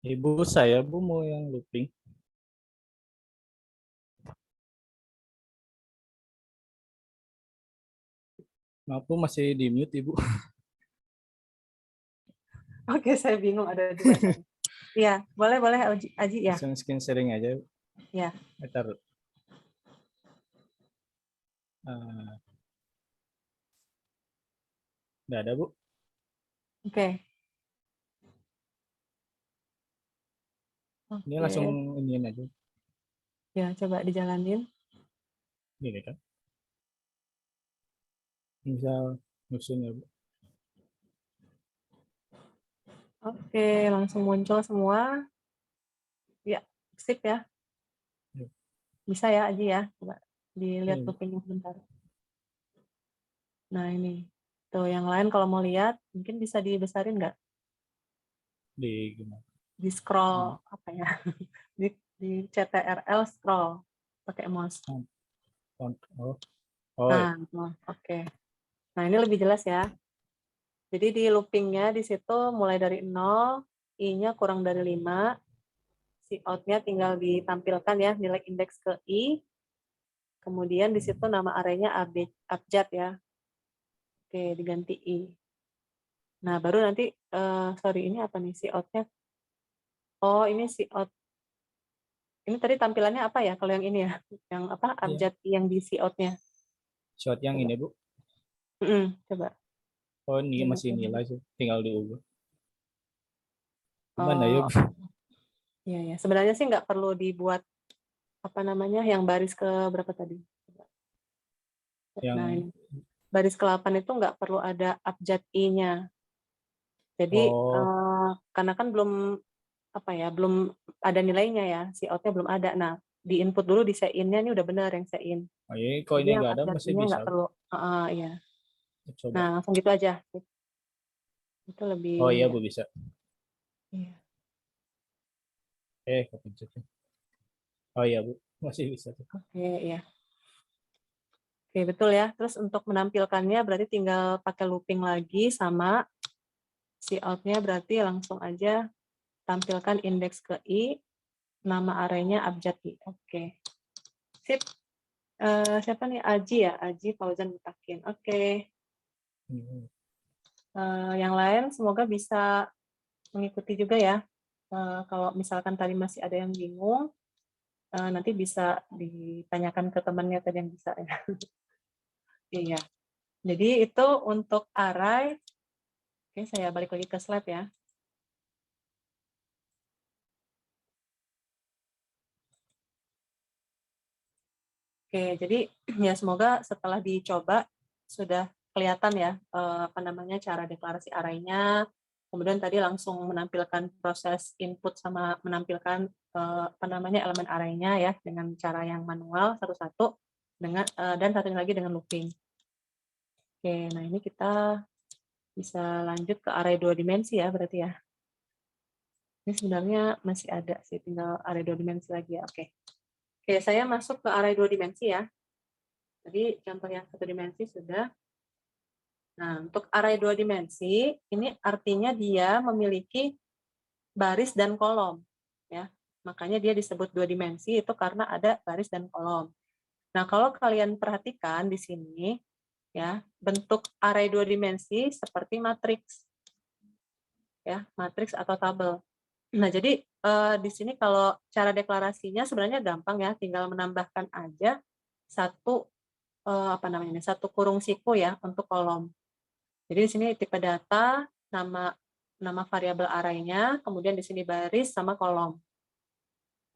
Ibu, saya Bu mau yang looping. Maaf Bu, masih di mute Ibu. Oke, saya bingung ada dua tadi. Iya, boleh boleh Aji ya. Langsung screen sharing aja. Ya. Bentar. Uh, Udah ada Bu. Oke. Ini Oke. langsung iniin aja. Ya, coba dijalanin. Gini kan. Misal nyusun ya Bu. Oke, langsung muncul semua. Ya, sip ya. Ya. Bisa ya Aji ya. Coba dilihat Ya, Bu. loopingnya sebentar. Nah ini. Tuh yang lain kalau mau lihat mungkin bisa dibesarin nggak? Di gimana? Di scroll apa ya? Di CTRL scroll pakai mouse. Oh, Nah, iya. oke. Nah ini lebih jelas ya. Jadi di loopingnya di situ mulai dari 0, I-nya kurang dari 5, si out-nya tinggal ditampilkan ya, nilai indeks ke I, kemudian di situ nama arraynya abjad ya. Oke, diganti I. Nah, baru nanti, sorry ini apa nih si out-nya? Oh, ini si out. Ini tadi tampilannya apa ya? Kalau yang ini ya, yang apa? Abjad yang di si out-nya. Shot yang Coba. ini Bu. Coba. Oh ini Coba. masih nilai sih, tinggal diubah. Oh, Gimana ya Bu? iya ya. Sebenarnya sih nggak perlu dibuat apa namanya yang baris ke berapa tadi? Yang Nah, ini. Baris ke-8 itu nggak perlu ada abjad I-nya. Jadi karena kan belum apa ya, belum ada nilainya ya, si out-nya belum ada. Nah, di input dulu di in-nya ini udah benar yang in. Oh iya, kalau Jadi ini yang nggak ada abjad masih I-nya bisa. nggak perlu. Iya. Coba. Nah, langsung gitu aja. Itu lebih. Oh iya Bu bisa. Iya. Kepencet. Oh iya Bu, masih bisa. Oke, iya. Oke, betul ya. Terus untuk menampilkannya berarti tinggal pakai looping lagi sama si out-nya berarti langsung aja tampilkan indeks ke I, nama arraynya abjad I. Oke. Sip. Siapa nih? Aji ya? Aji Fauzan Mutakin. Oke. Yang lain semoga bisa mengikuti juga ya. Kalau misalkan tadi masih ada yang bingung, nanti bisa ditanyakan ke temannya tadi yang bisa ya. Iya. Jadi itu untuk array. Oke, saya balik lagi ke slide ya. Oke, jadi ya semoga setelah dicoba sudah kelihatan ya apa namanya cara deklarasi arraynya. Kemudian tadi langsung menampilkan proses input sama menampilkan apa namanya elemen arraynya ya dengan cara yang manual satu-satu dengan dan satunya lagi dengan looping. Oke, nah ini kita bisa lanjut ke array 2 dimensi ya berarti ya. Ini sebenarnya masih ada sih, tinggal array 2 dimensi lagi ya. Oke. Oke, saya masuk ke array 2 dimensi ya. Jadi contoh yang 1 dimensi sudah. Nah, untuk array 2 dimensi, ini artinya dia memiliki baris dan kolom. Ya. Makanya dia disebut 2 dimensi itu karena ada baris dan kolom. Nah, kalau kalian perhatikan di sini, ya bentuk array 2 dimensi seperti matriks. Ya, matriks atau tabel. Nah, jadi di sini kalau cara deklarasinya sebenarnya gampang ya, tinggal menambahkan aja satu apa namanya? Satu kurung siku ya untuk kolom. Jadi di sini tipe data, nama variabel arraynya, kemudian di sini baris sama kolom.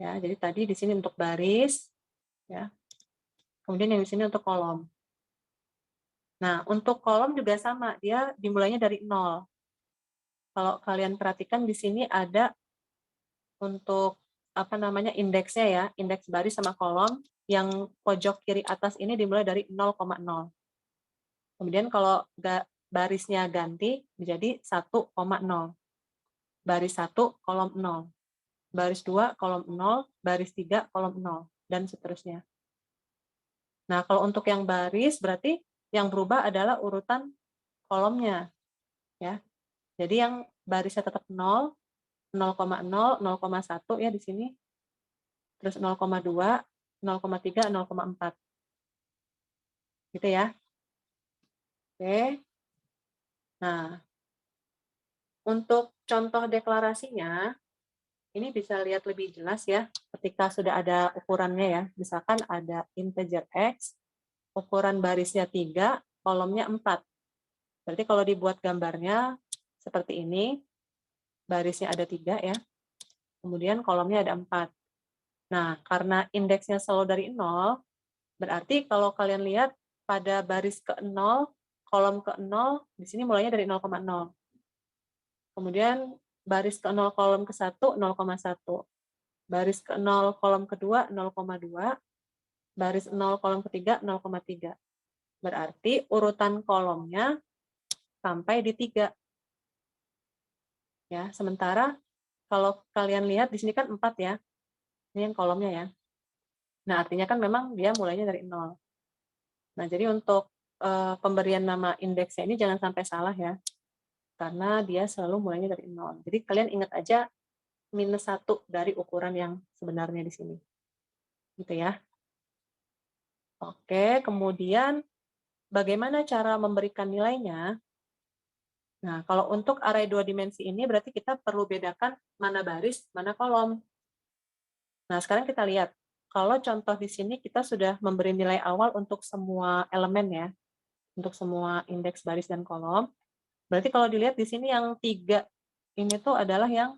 Ya, jadi tadi di sini untuk baris ya. Kemudian yang di sini untuk kolom. Nah, untuk kolom juga sama, dia dimulainya dari 0. Kalau kalian perhatikan di sini ada untuk apa namanya indeksnya ya, indeks baris sama kolom yang pojok kiri atas ini dimulai dari 0,0. Kemudian kalau barisnya ganti menjadi 1,0. Baris 1 kolom 0. Baris 2 kolom 0, baris 3 kolom 0 dan seterusnya. Nah, kalau untuk yang baris berarti yang berubah adalah urutan kolomnya ya. Jadi yang barisnya tetap 0, 0,0, 0,1 ya di sini. Terus 0,2, 0,3, 0,4. Gitu ya. Oke. Nah, untuk contoh deklarasinya, ini bisa lihat lebih jelas ya ketika sudah ada ukurannya ya. Misalkan ada integer X, ukuran barisnya 3, kolomnya 4. Berarti kalau dibuat gambarnya seperti ini, barisnya ada 3 ya, kemudian kolomnya ada 4. Nah, karena indeksnya selalu dari 0, berarti kalau kalian lihat pada baris ke-0, kolom ke-0, di sini mulainya dari 0,0. Kemudian baris ke-0, kolom ke-1, 0,1. Baris ke-0, kolom kedua, 0,2. Baris 0, kolom ketiga, 0,3. Berarti urutan kolomnya sampai di 3. Ya, sementara kalau kalian lihat di sini kan 4 ya. Ini yang kolomnya ya. Nah, artinya kan memang dia mulainya dari 0. Nah, jadi untuk pemberian nama indeksnya ini jangan sampai salah ya. Karena dia selalu mulainya dari 0. Jadi kalian ingat aja -1 dari ukuran yang sebenarnya di sini. Gitu ya. Oke, kemudian bagaimana cara memberikan nilainya? Nah, kalau untuk array 2 dimensi ini berarti kita perlu bedakan mana baris, mana kolom. Nah, sekarang kita lihat. Kalau contoh di sini kita sudah memberi nilai awal untuk semua elemen ya, untuk semua indeks baris dan kolom. Berarti kalau dilihat di sini yang 3 ini tuh adalah yang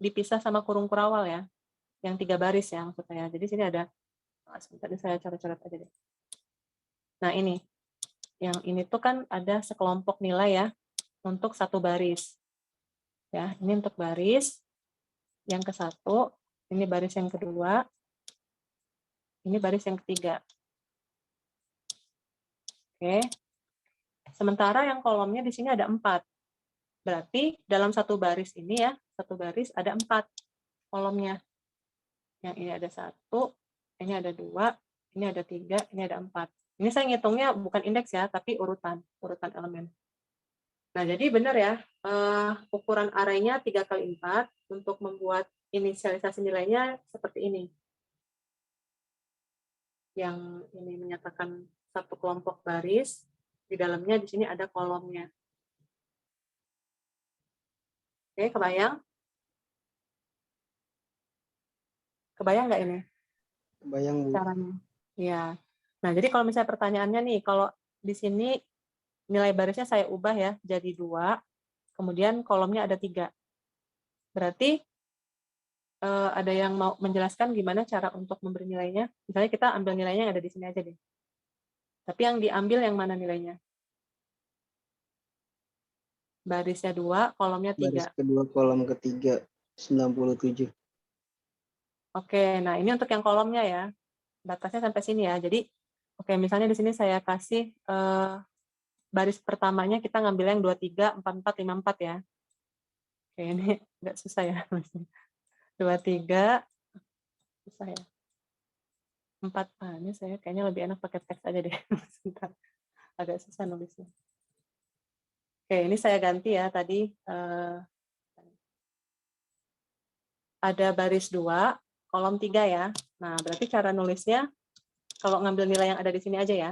dipisah sama kurung kurawal ya, yang 3 baris ya maksud saya. Jadi sini ada, sebentar saya coret-coret aja deh. Nah ini, yang ini tuh kan ada sekelompok nilai ya, untuk satu baris. Ya, ini untuk baris yang ke-1, ini baris yang kedua, ini baris yang ketiga. Oke. Sementara yang kolomnya di sini ada 4. Berarti dalam satu baris ini ya, satu baris ada 4 kolomnya. Yang ini ada 1, ini ada 2, ini ada 3, ini ada 4. Ini saya ngitungnya bukan indeks ya, tapi urutan elemen. Nah, jadi benar ya, ukuran array-nya 3x4 untuk membuat inisialisasi nilainya seperti ini. Yang ini menyatakan satu kelompok baris, di dalamnya di sini ada kolomnya. Oke, kebayang? Kebayang nggak ini? Kebayang, Bu. Caranya. Ya. Nah, jadi kalau misalnya pertanyaannya nih, kalau di sini nilai barisnya saya ubah ya, jadi 2, kemudian kolomnya ada 3. Berarti ada yang mau menjelaskan gimana cara untuk memberi nilainya? Misalnya kita ambil nilainya yang ada di sini aja deh. Tapi yang diambil yang mana nilainya? Barisnya 2, kolomnya 3. Baris kedua, kolom ketiga, 97. Oke, nah ini untuk yang kolomnya ya. Batasnya sampai sini ya. Jadi, oke, misalnya di sini saya kasih baris pertamanya kita ngambil yang 23, 44, 54 ya. Oke, ini agak susah ya. 23, susah ya. 4, ini saya kayaknya lebih enak pakai teks aja deh. Sebentar. Agak susah nulisnya. Oke, ini saya ganti ya tadi. Ada baris 2, kolom 3 ya. Nah, berarti cara nulisnya, kalau ngambil nilai yang ada di sini aja ya.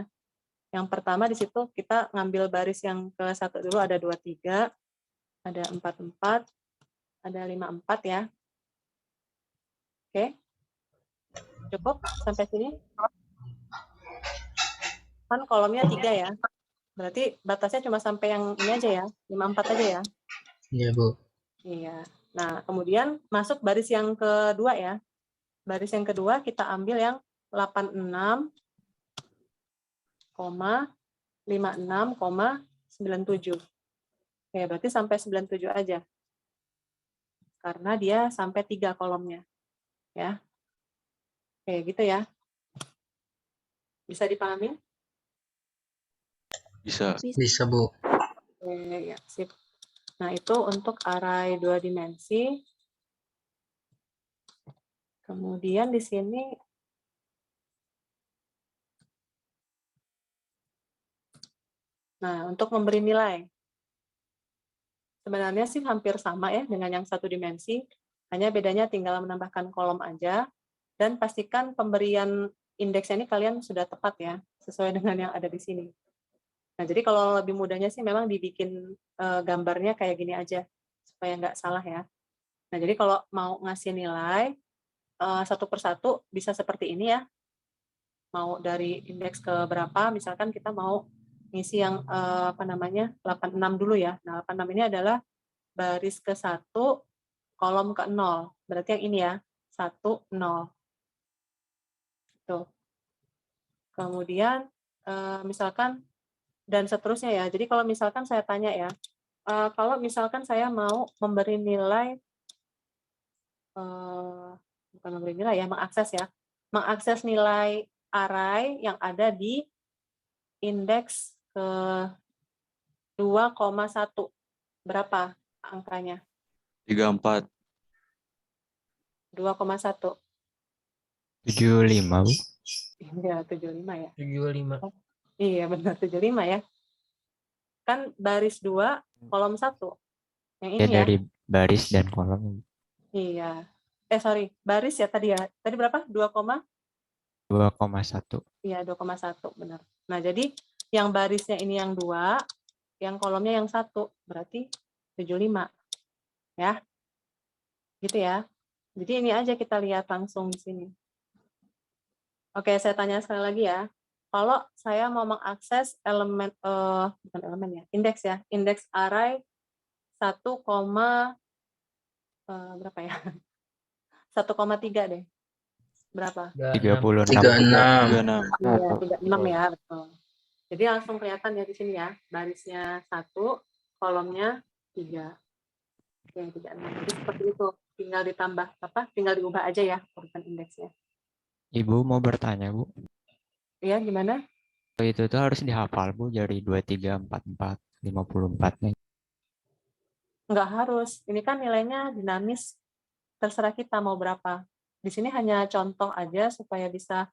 Yang pertama di situ kita ngambil baris yang ke-1 dulu, ada 23, ada 44, ada 54 ya. Oke. Cukup sampai sini? Kan kolomnya 3 ya. Berarti batasnya cuma sampai yang ini aja ya, 54 aja ya. Iya, Bu. Iya. Nah, kemudian masuk baris yang kedua ya. Baris yang kedua kita ambil yang 86, 56,97. Oke, berarti sampai 97 aja. Karena dia sampai 3 kolomnya. Ya. Oke, gitu ya. Bisa dipahami? Bisa. Bisa, Bu. Oke, ya, sip. Nah, itu untuk array 2 dimensi. Kemudian di sini nah, untuk memberi nilai. Sebenarnya sih hampir sama ya dengan yang satu dimensi, hanya bedanya tinggal menambahkan kolom aja, dan pastikan pemberian indeksnya ini kalian sudah tepat ya, sesuai dengan yang ada di sini. Nah, jadi kalau lebih mudahnya sih memang dibikin gambarnya kayak gini aja, supaya nggak salah ya. Nah, jadi kalau mau ngasih nilai, satu persatu bisa seperti ini ya, mau dari indeks ke berapa, misalkan kita mau ngisi yang 86 dulu ya. Nah, 86 ini adalah baris ke 1, kolom ke 0. Berarti yang ini ya, 1, 0. Tuh. Kemudian misalkan dan seterusnya ya. Jadi kalau misalkan saya tanya ya, kalau misalkan saya mau memberi nilai, bukan memberi nilai ya, mengakses nilai array yang ada di indeks ke 2,1. Berapa angkanya? 34. 2,1. 75, Bu. Iya, 75 ya. 75. Iya, benar 75 ya. Kan baris 2, kolom 1. Yang Ya ini ya. dari baris dan kolom. Iya. Sorry, baris ya tadi ya. Tadi berapa? 2,1. Iya, 2,1 benar. Nah, jadi yang barisnya ini yang 2, yang kolomnya yang 1, berarti 75. Ya. Gitu ya. Jadi ini aja kita lihat langsung di sini. Oke, saya tanya sekali lagi ya. Kalau saya mau mengakses elemen, bukan elemen ya, indeks ya, indeks array 1, berapa ya? 1,3 deh. Berapa? 36. 36. Iya, 36 ya, betul. Jadi langsung kelihatan ya di sini ya, barisnya 1, kolomnya 3. Oke, 36. Jadi seperti itu. Tinggal ditambah tinggal diubah aja ya urutan indeksnya. Ibu mau bertanya, Bu. Iya, gimana? Itu tuh harus dihafal, Bu, dari 2344, 54 nih. Nggak harus. Ini kan nilainya dinamis. Terserah kita mau berapa. Di sini hanya contoh aja supaya bisa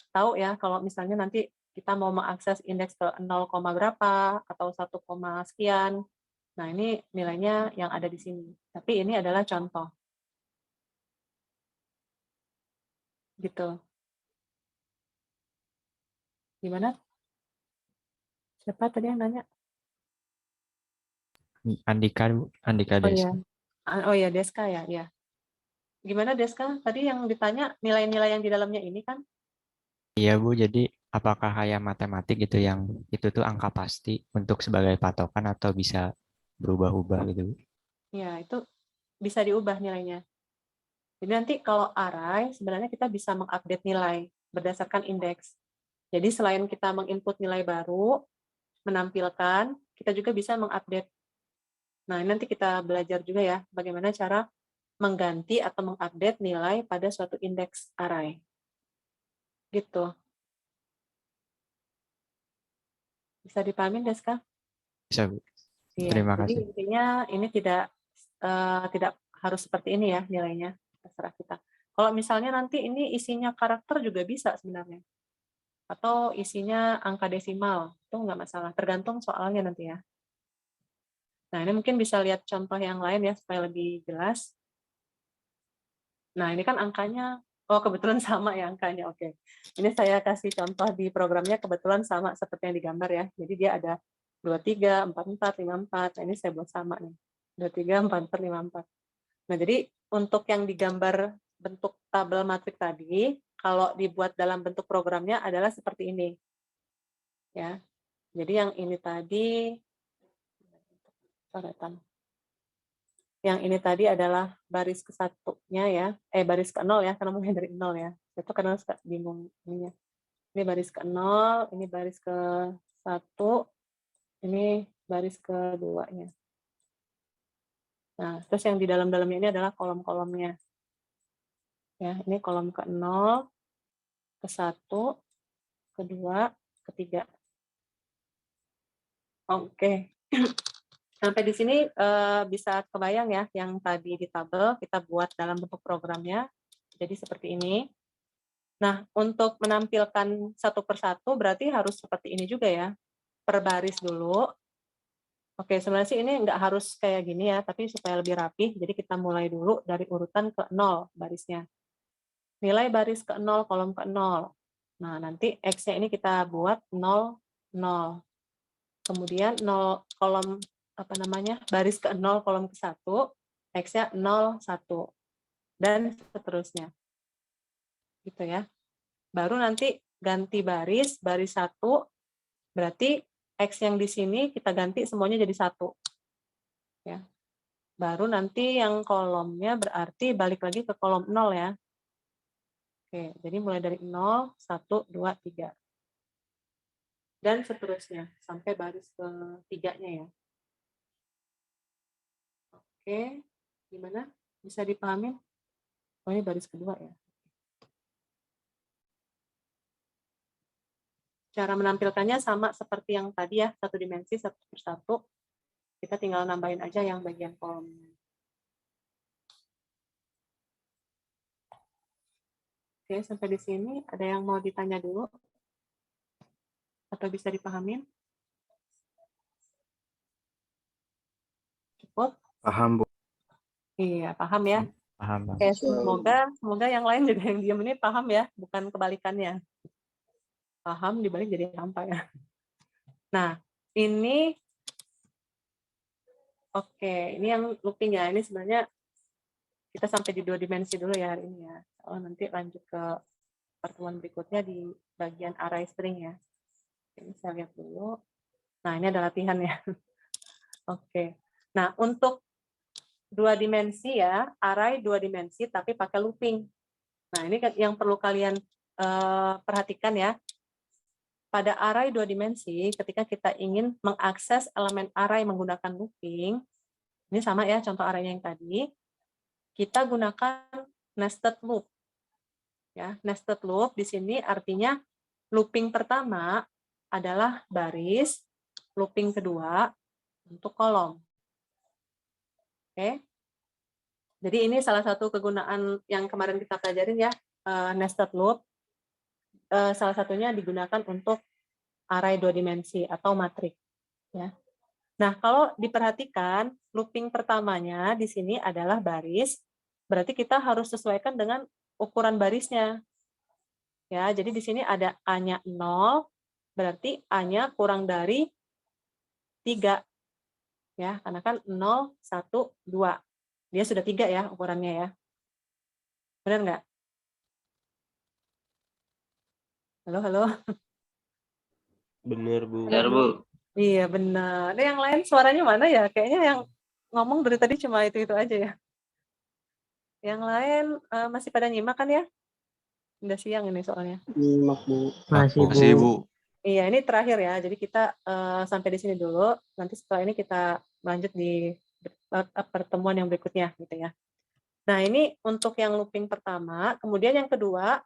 tahu ya kalau misalnya nanti kita mau mengakses indeks ke 0, berapa atau 1, sekian. Nah, ini nilainya yang ada di sini. Tapi ini adalah contoh. Gitu. Gimana? Siapa tadi yang nanya? Andika, Bu. Andika Oh iya. Deska. Oh iya, Deska ya. Iya. Gimana Deska? Tadi yang ditanya nilai-nilai yang di dalamnya ini kan? Iya, Bu. Jadi apakah kayak matematik gitu yang itu tuh angka pasti untuk sebagai patokan atau bisa berubah-ubah gitu, Bu? Ya, itu bisa diubah nilainya. Jadi nanti kalau array, sebenarnya kita bisa mengupdate nilai berdasarkan indeks. Jadi selain kita menginput nilai baru, menampilkan, kita juga bisa mengupdate. Nah, ini nanti kita belajar juga ya, bagaimana cara mengganti atau mengupdate nilai pada suatu indeks array. Gitu. Bisa dipahami, Deska? Bisa, Bu. Iya, Terima jadi kasih. intinya ini tidak harus seperti ini ya nilainya, terserah kita. Kalau misalnya nanti ini isinya karakter juga bisa sebenarnya. Atau isinya angka desimal, itu nggak masalah, tergantung soalnya nanti ya. Nah, ini mungkin bisa lihat contoh yang lain ya, supaya lebih jelas. Nah, ini kan angkanya, oh kebetulan sama ya angkanya, oke. Ini saya kasih contoh di programnya kebetulan sama seperti yang digambar ya. Jadi dia ada 23, 44, 54, nah ini saya buat sama nih. 23, 44, 54. Nah, jadi untuk yang digambar bentuk tabel matrik tadi, kalau dibuat dalam bentuk programnya adalah seperti ini. Ya. Jadi yang ini tadi, yang ini tadi adalah baris ke satunya ya, baris ke 0 ya, karena mulai dari 0 ya. Itu karena suka bingung ininya. Ini baris ke 0, ini baris ke 1, ini baris ke 2-nya. Nah, terus yang di dalam-dalamnya ini adalah kolom-kolomnya. Ya, ini kolom ke 0, ke 1, ke 2, ke 3. Oke. Sampai di sini bisa kebayang ya, yang tadi di tabel kita buat dalam bentuk programnya. Jadi seperti ini. Nah, untuk menampilkan satu persatu berarti harus seperti ini juga ya. Per baris dulu. Oke, sebenarnya sih ini nggak harus kayak gini ya, tapi supaya lebih rapi, jadi kita mulai dulu dari urutan ke 0 barisnya. Nilai baris ke 0, kolom ke 0. Nah, nanti X-nya ini kita buat 0, 0. Kemudian 0 kolom baris ke 0, kolom ke 1, X-nya 0, 1. Dan seterusnya. Gitu ya. Baru nanti ganti baris 1, berarti X yang di sini kita ganti semuanya jadi 1. Ya. Baru nanti yang kolomnya berarti balik lagi ke kolom 0 ya. Oke, jadi mulai dari 0, 1, 2, 3. Dan seterusnya, sampai baris ke-3-nya ya. Oke, gimana? Bisa dipahami? Oh, ini baris kedua ya. Cara menampilkannya sama seperti yang tadi ya, satu dimensi, satu persatu. Kita tinggal nambahin aja yang bagian kolomnya. Oke, sampai di sini ada yang mau ditanya dulu? Atau bisa dipahamin? Cukup? Paham, Bu. Iya, paham ya. Paham, Bang. Oke, semoga yang lain juga yang diam ini paham ya, bukan kebalikannya. Paham dibalik jadi hampa ya. Nah, ini oke, ini yang looping ya. Ini sebenarnya kita sampai di 2 dimensi dulu ya hari ini ya. Oh, nanti lanjut ke pertemuan berikutnya di bagian array string ya. Ini saya lihat dulu. Nah, ini ada latihan ya. Oke. Nah, untuk 2 dimensi ya, array 2 dimensi tapi pakai looping. Nah, ini yang perlu kalian perhatikan ya. Pada array 2 dimensi, ketika kita ingin mengakses elemen array menggunakan looping, ini sama ya contoh array yang tadi, kita gunakan nested loop. Ya, nested loop di sini artinya looping pertama adalah baris, looping kedua untuk kolom. Oke. Jadi ini salah satu kegunaan yang kemarin kita pelajarin ya, nested loop. Salah satunya digunakan untuk array 2 dimensi atau matrik. Ya. Nah, kalau diperhatikan, looping pertamanya di sini adalah baris, berarti kita harus sesuaikan dengan ukuran barisnya. Ya, jadi di sini ada A-nya 0, berarti A-nya kurang dari 3. Ya, karena kan 0, 1, 2. Dia sudah 3 ya ukurannya ya. Benar nggak? Halo, halo. Bener, Bu. Benar, Bu. Iya, benar. Nah, yang lain suaranya mana ya? Kayaknya yang ngomong dari tadi cuma itu-itu aja ya. Yang lain masih pada nyimak kan ya? Udah siang ini soalnya. Nyimak, Bu. Masih, Bu. Iya, ini terakhir ya. Jadi kita sampai di sini dulu. Nanti setelah ini kita lanjut di pertemuan yang berikutnya gitu ya. Nah, ini untuk yang looping pertama. Kemudian yang kedua,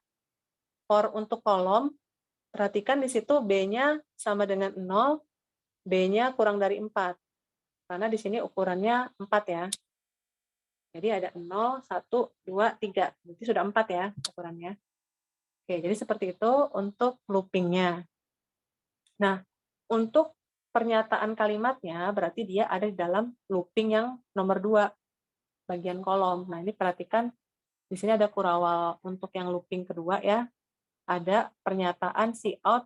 for untuk kolom, perhatikan di situ B-nya sama dengan 0, B-nya kurang dari 4. Karena di sini ukurannya 4 ya. Jadi ada 0, 1, 2, 3. Berarti sudah 4 ya ukurannya. Oke, jadi seperti itu untuk loopingnya. Nah, untuk pernyataan kalimatnya berarti dia ada di dalam looping yang nomor 2, bagian kolom. Nah, ini perhatikan di sini ada kurawal untuk yang looping kedua ya. Ada pernyataan cout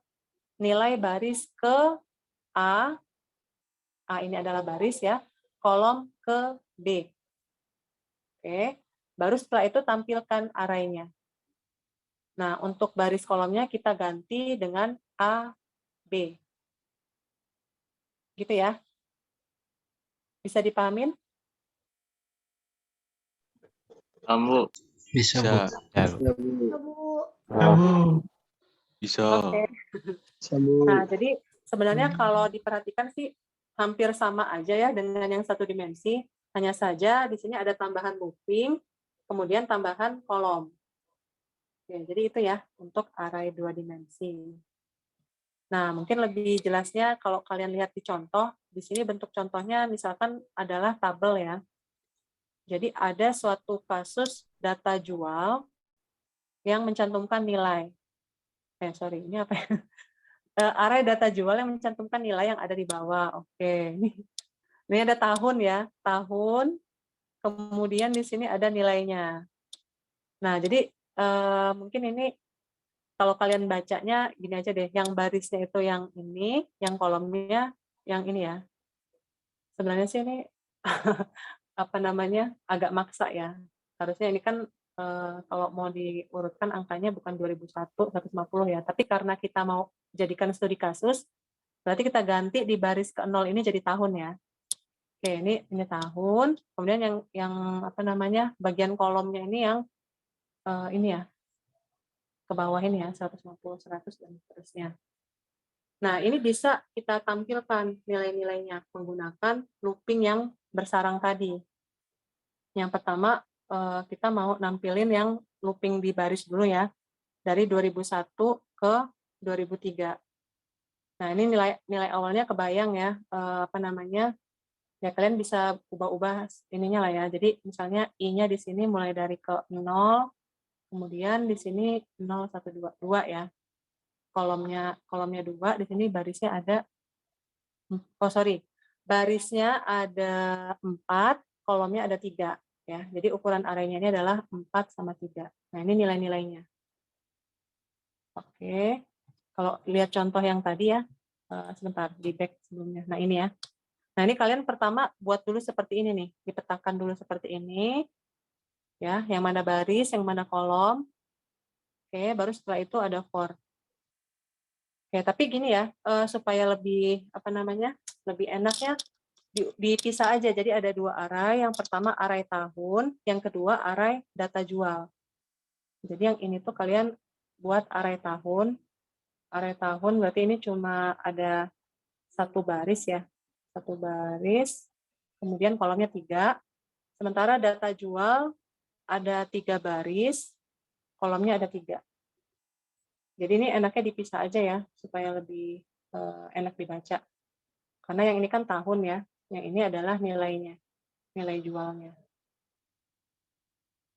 nilai baris ke A. A ini adalah baris ya, kolom ke B. Oke, baru setelah itu tampilkan array-nya. Nah, untuk baris kolomnya kita ganti dengan A, B. Gitu ya. Bisa dipahamin? Kamu Bisa, Bu. Ya, Bu. Ya, Bu. Bisa. Oke. Bisa, Bu. Nah, jadi sebenarnya kalau diperhatikan sih hampir sama aja ya dengan yang satu dimensi. Hanya saja di sini ada tambahan looping, kemudian tambahan kolom. Oke, jadi itu ya untuk array 2 dimensi. Nah, mungkin lebih jelasnya kalau kalian lihat di contoh, di sini bentuk contohnya misalkan adalah tabel ya. Jadi ada suatu kasus data jual yang mencantumkan nilai. Ini apa ya? Array data jual yang mencantumkan nilai yang ada di bawah. Oke, ini Ini ada tahun ya, tahun, kemudian di sini ada nilainya. Nah, jadi mungkin ini kalau kalian bacanya gini aja deh, yang barisnya itu yang ini, yang kolomnya yang ini ya. Sebenarnya sih ini apa namanya, agak maksa ya. Harusnya ini kan kalau mau diurutkan angkanya bukan 2001, 150 ya, tapi karena kita mau jadikan studi kasus, berarti kita ganti di baris ke-0 ini jadi tahun ya. Oke, ini tahun, kemudian yang apa namanya, bagian kolomnya ini yang ini ya, ke bawah ini ya, 150, 100 dan seterusnya. Nah, ini bisa kita tampilkan nilai-nilainya menggunakan looping yang bersarang tadi. Yang pertama, kita mau nampilin yang looping di baris dulu ya, dari 2001 ke 2003. Nah, ini nilai awalnya kebayang ya, apa namanya, ya kalian bisa ubah-ubah ininya lah ya. Jadi misalnya I-nya di sini mulai dari ke 0, kemudian di sini 0, 1, 2, 2 ya. Kolomnya 2, di sini barisnya ada, barisnya ada 4, kolomnya ada 3 ya. Jadi ukuran arraynya ini adalah 4 sama 3. Nah, ini nilai-nilainya. Oke. Kalau lihat contoh yang tadi ya, sebentar di back sebelumnya. Nah, ini ya. Nah, ini kalian pertama buat dulu seperti ini nih, dipetakan dulu seperti ini, ya, yang mana baris, yang mana kolom. Oke, baru setelah itu ada for. Oke, tapi gini ya, supaya lebih, apa namanya, lebih enaknya, dipisah aja, jadi ada 2 array, yang pertama array tahun, yang kedua array data jual. Jadi yang ini tuh kalian buat array tahun berarti ini cuma ada 1 baris ya, 1 baris, kemudian kolomnya 3, sementara data jual ada 3 baris, kolomnya ada 3. Jadi ini enaknya dipisah aja ya, supaya lebih enak dibaca. Karena yang ini kan tahun ya, yang ini adalah nilainya, nilai jualnya.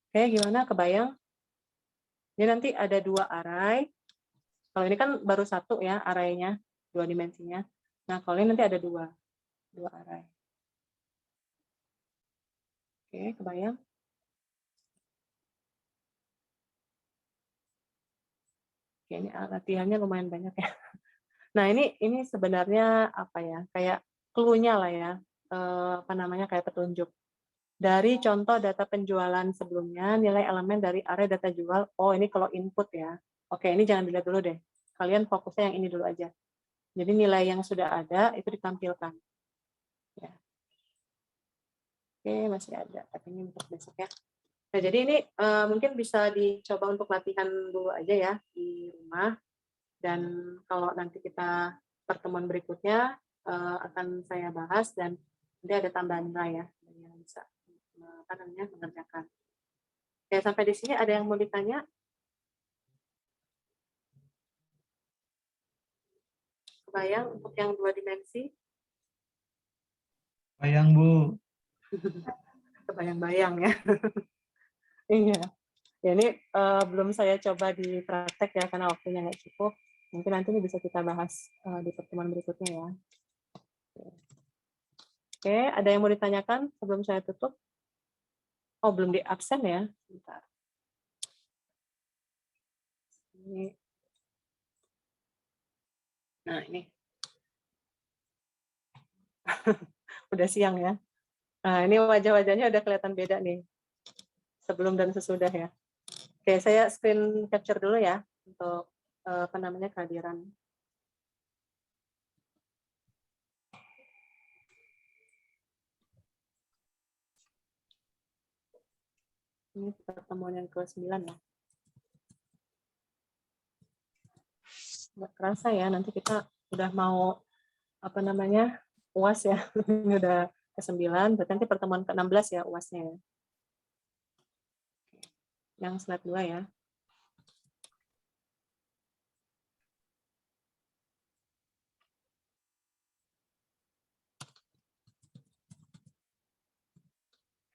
Oke, gimana? Kebayang? Ini nanti ada 2 array. Kalau ini kan baru 1 ya arraynya, 2 dimensinya. Nah, kalau ini nanti ada 2 array. Oke, kebayang? Oke, ini latihannya lumayan banyak ya. Nah, ini sebenarnya apa ya? Kayak clue-nya lah ya. Apa namanya? Kayak petunjuk. Dari contoh data penjualan sebelumnya, nilai elemen dari array data jual. Oh, ini kalau input ya. Oke, ini jangan dilihat dulu deh. Kalian fokusnya yang ini dulu aja. Jadi nilai yang sudah ada itu ditampilkan. Ya. Oke, masih ada. Tapi ini untuk besok ya. Nah, jadi ini mungkin bisa dicoba untuk latihan dulu aja ya di rumah. Dan kalau nanti kita pertemuan berikutnya akan saya bahas dan nanti ada tambahan nilai ya yang bisa apa namanya mengerjakan. Oke, sampai di sini ada yang mau ditanya? Kebayang untuk yang 2 dimensi? Bayang, Bu. Kebayang-bayang ya. Iya. Ya, ini belum saya coba di praktek ya karena waktunya nggak cukup. Mungkin nanti ini bisa kita bahas di pertemuan berikutnya ya. Oke, ada yang mau ditanyakan sebelum saya tutup? Oh, belum di absen ya? Bentar. Ini. Nah, ini. Udah siang ya. Nah, ini wajah-wajahnya udah kelihatan beda nih. Sebelum dan sesudah ya. Oke, saya screen capture dulu ya untuk apa namanya kehadiran. Ini pertemuan yang ke-9 ya. Nggak kerasa ya, nanti kita udah mau apa namanya UAS ya. Ini udah ke-9, berarti nanti pertemuan ke-16 ya UASnya ya. Yang slide 2 ya.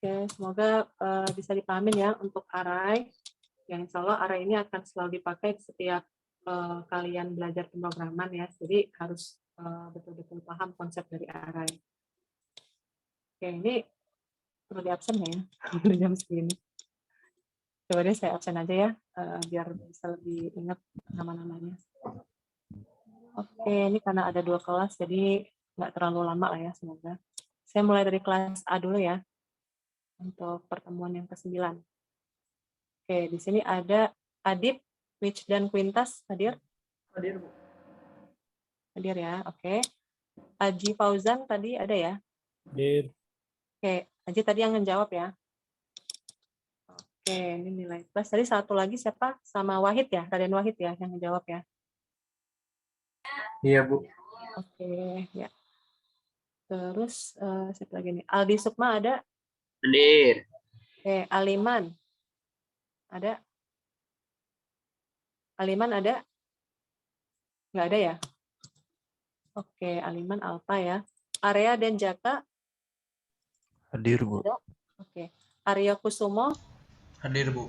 Oke, semoga bisa dipahamin ya untuk array. Yang insya Allah array ini akan selalu dipakai setiap kalian belajar pemrograman ya. Jadi harus betul-betul paham konsep dari array. Oke, ini perlu di absen ya di jam segini. Coba deh saya absen aja ya, biar bisa lebih ingat nama-namanya. Oke, ini karena ada 2 kelas, jadi nggak terlalu lama lah ya semoga. Saya mulai dari kelas A dulu ya, untuk pertemuan yang ke-9. Oke, di sini ada Adip, Wich, dan Quintas hadir? Hadir, Bu. Hadir ya, oke. Aji Fauzan tadi ada ya? Hadir. Oke, Aji tadi yang ngejawab ya. Oke, ini nilai plus. Tadi satu lagi siapa? Sama Wahid ya, Raden Wahid ya yang ngejawab ya. Iya, Bu. Oke, ya. Terus siapa lagi nih? Aldi Sukma ada? Hadir. Oke, Aliman ada? Aliman ada? Nggak ada ya? Oke, Aliman Alfa ya. Area dan Jaka Hadir, Bu. ada? Oke. Arya Kusumo? Hadir, Bu.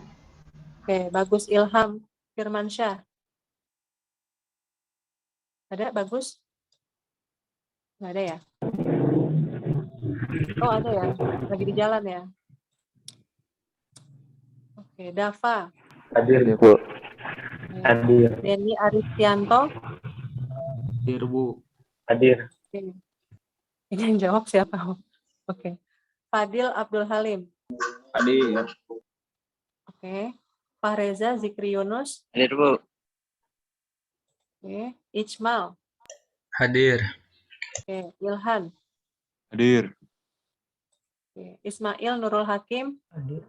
Oke, Bagus Ilham Firmansyah. Ada Bagus? Nggak ada ya? Oh, ada ya. Lagi di jalan ya. Oke, Dava. Hadir, Bu. Oke. Hadir. Denny Aristianto. Hadir, Bu. Hadir. Oke. Ini yang jawab siapa? Oke. Fadil Abdul Halim. Hadir. Oke. Pak Reza Zikri Yunus. Hadir, Bu. Oke. Ijmal. Hadir. Oke. Ilhan. Hadir. Oke. Ismail Nurul Hakim. Hadir.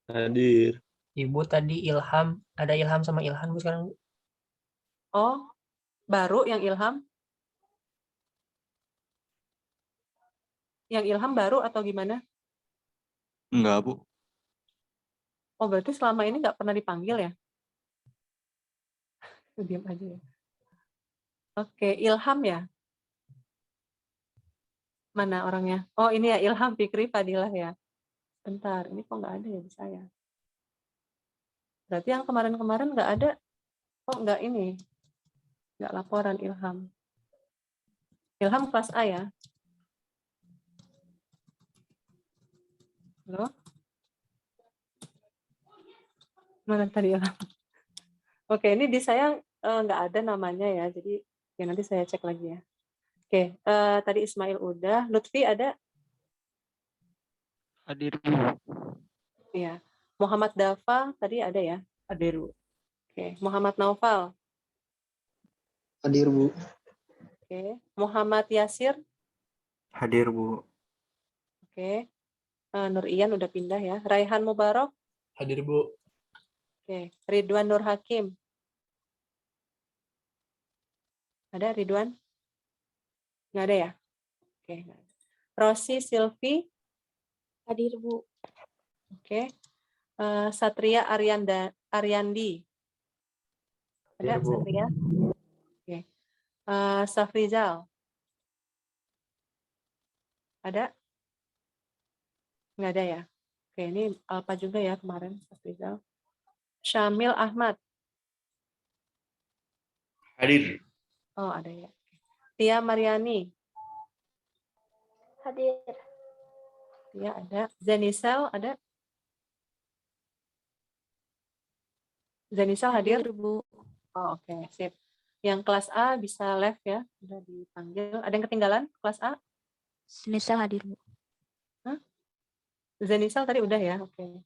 Hadir. Ibu tadi Ilham, ada Ilham sama Ilhan Bu sekarang, Bu? Oh, baru yang Ilham? Yang Ilham baru atau gimana? Enggak, Bu. Oh, berarti selama ini nggak pernah dipanggil ya? Diam aja ya. Oke, Ilham ya? Mana orangnya? Oh, ini ya Ilham Fikri Fadilah ya. Bentar, ini kok nggak ada ya di saya? Berarti yang kemarin-kemarin nggak ada. Kok nggak ini? Nggak laporan Ilham. Ilham kelas A ya? Halo? Mana tadi Ilham? Oke, ini di saya nggak ada namanya ya. Jadi ya nanti saya cek lagi ya. Oke, tadi Ismail udah. Lutfi ada? Hadir, Bu. Iya. Muhammad Dafa tadi ada ya? Hadir, Bu. Oke. Muhammad Naufal. Hadir, Bu. Oke. Muhammad Yasir. Hadir, Bu. Oke. Nur Ian udah pindah ya. Raihan Mubarak. Hadir, Bu. Oke. Ridwan Nur Hakim. Ada Ridwan? Nggak ada ya? Oke. Nggak ada. Rosi Silvi. Hadir, Bu. Oke. Satria Aryandi. Ada Hadir, Bu. Satria? Oke. Safrizal. Ada? Nggak ada ya? Oke, ini Alpa juga ya kemarin, Safrizal. Syamil Ahmad. Hadir. Oh, ada ya. Tia Mariani. Hadir. Tia ada. Zenisel ada? Zenisel hadir? Bu. Oh, oke, sip. Yang kelas A bisa left ya, udah dipanggil. Ada yang ketinggalan kelas A? Senisal hadir, Bu. Zenisel tadi udah ya, oke.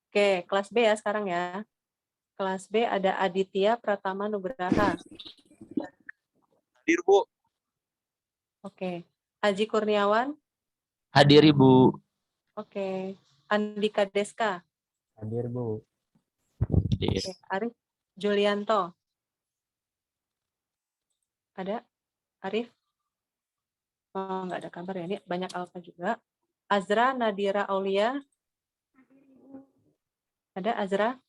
Oke, kelas B ya sekarang ya. Kelas B ada Aditya Pratama Nugraha. Hadir, Bu. Oke. Haji Kurniawan. Hadir, Ibu. Oke. Andika Deska. Hadir, Bu. Oke. Arif Julianto. Ada? Arif? Oh, nggak ada kabar ya. Ini banyak alfa juga. Azra Nadira Aulia. Ada Azra?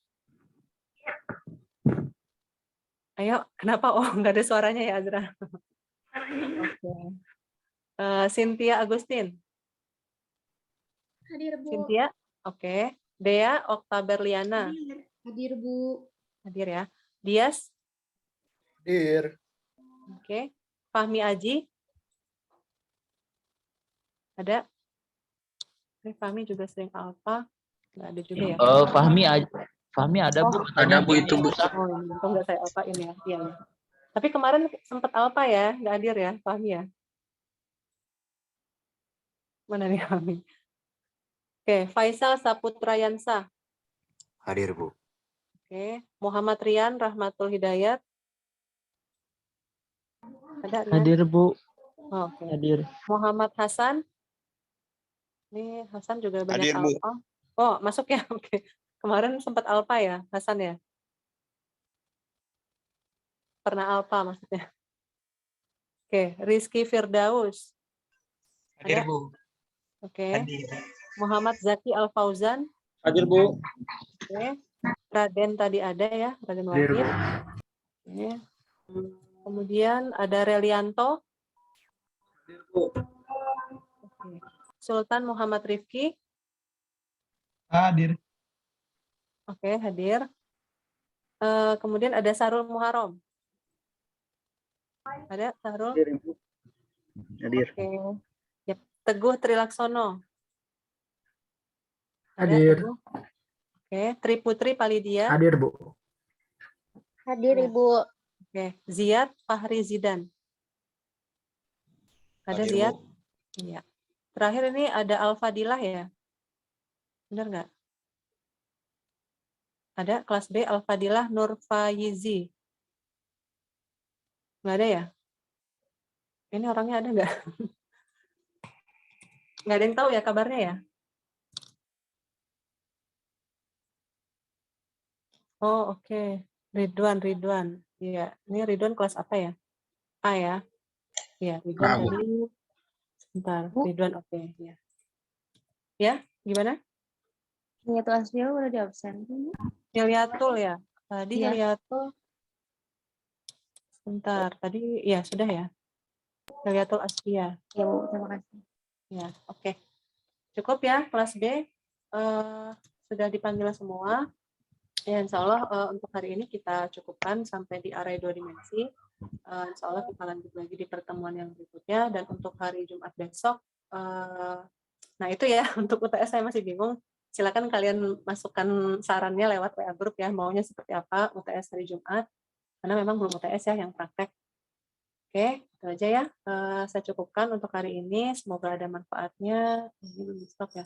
Ayo, kenapa? Oh, nggak ada suaranya ya Azra. Oke. Cynthia Agustin. Hadir, Bu. Cynthia? Oke. Dea Oktaberliana. Hadir, Bu. Hadir ya. Dias? Hadir. Oke. Fahmi Aji? Ada? Fahmi juga sering alfa. Nggak ada juga ya? Fahmi ada Bu. Ada Bu itu Bu. Oh, ini kok nggak saya alfain ya? Iya, ya. Tapi kemarin sempat alfa ya, nggak hadir ya, Fahmi ya? Mana nih Fahmi? Oke, Faisal Saputra Yansa. Hadir Bu. Oke, Muhammad Rian Rahmatul Hidayat. Ada? Nah? Hadir Bu. Oh, oke. Hadir. Muhammad Hasan. Ini Hasan juga banyak Hadir, Bu. alfa. Oh, masuk ya? Oke. Kemarin sempat alfa ya, Hasan ya? Pernah alfa maksudnya. Oke, Rizky Firdaus. Hadir Ada? Bu. Oke. Hadir. Muhammad Zaki Al Fauzan. Hadir Bu. Oke. Raden tadi ada ya, Raden Hadir, Wahid. Bu. Oke. Kemudian ada Relianto. Oke. Sultan Muhammad Rifki. Hadir. Oke, hadir. Kemudian ada Sarul Muharram. Ada Sarul? Hadir, Ibu. Hadir. Oke. Yap. Teguh Trilaksono. Ada Hadir. Teguh? Oke. Triputri Palidia. Hadir, Bu. Hadir Ya. Ibu. Oke. Ziyad Fahri Zidan. Ada Hadir, Ziyad? Bu. Iya. Terakhir ini ada Al-Fadilah ya? Benar nggak? Ada kelas B Al-Fadilah Nur Fayizi. Nggak ada ya? Ini orangnya ada nggak? Nggak ada yang tahu ya kabarnya ya? Oh, oke. Ridwan. Iya, ini Ridwan kelas apa ya? A ya? Iya, Ridwan A, Bu. tadi. Sebentar, Ridwan oke. Ya. Ya, gimana? Niatul Aslia udah di absen. Hilyatul ya? Tadi Iya. Hilyatul. Sebentar, tadi ya sudah ya. Hilyatul Aslia. Ya Bu, terima kasih. Ya, oke. Cukup ya kelas B. Sudah dipanggil semua. Ya, insya Allah untuk hari ini kita cukupkan sampai di area 2 dimensi. Insya Allah kita lanjut lagi di pertemuan yang berikutnya. Dan untuk hari Jumat besok, nah itu ya, untuk UTS saya masih bingung. Silakan kalian masukkan sarannya lewat WA Group ya, maunya seperti apa UTS hari Jumat. Karena memang belum UTS ya yang praktek. Oke, itu aja ya. Saya cukupkan untuk hari ini. Semoga ada manfaatnya. Ini belum stop ya.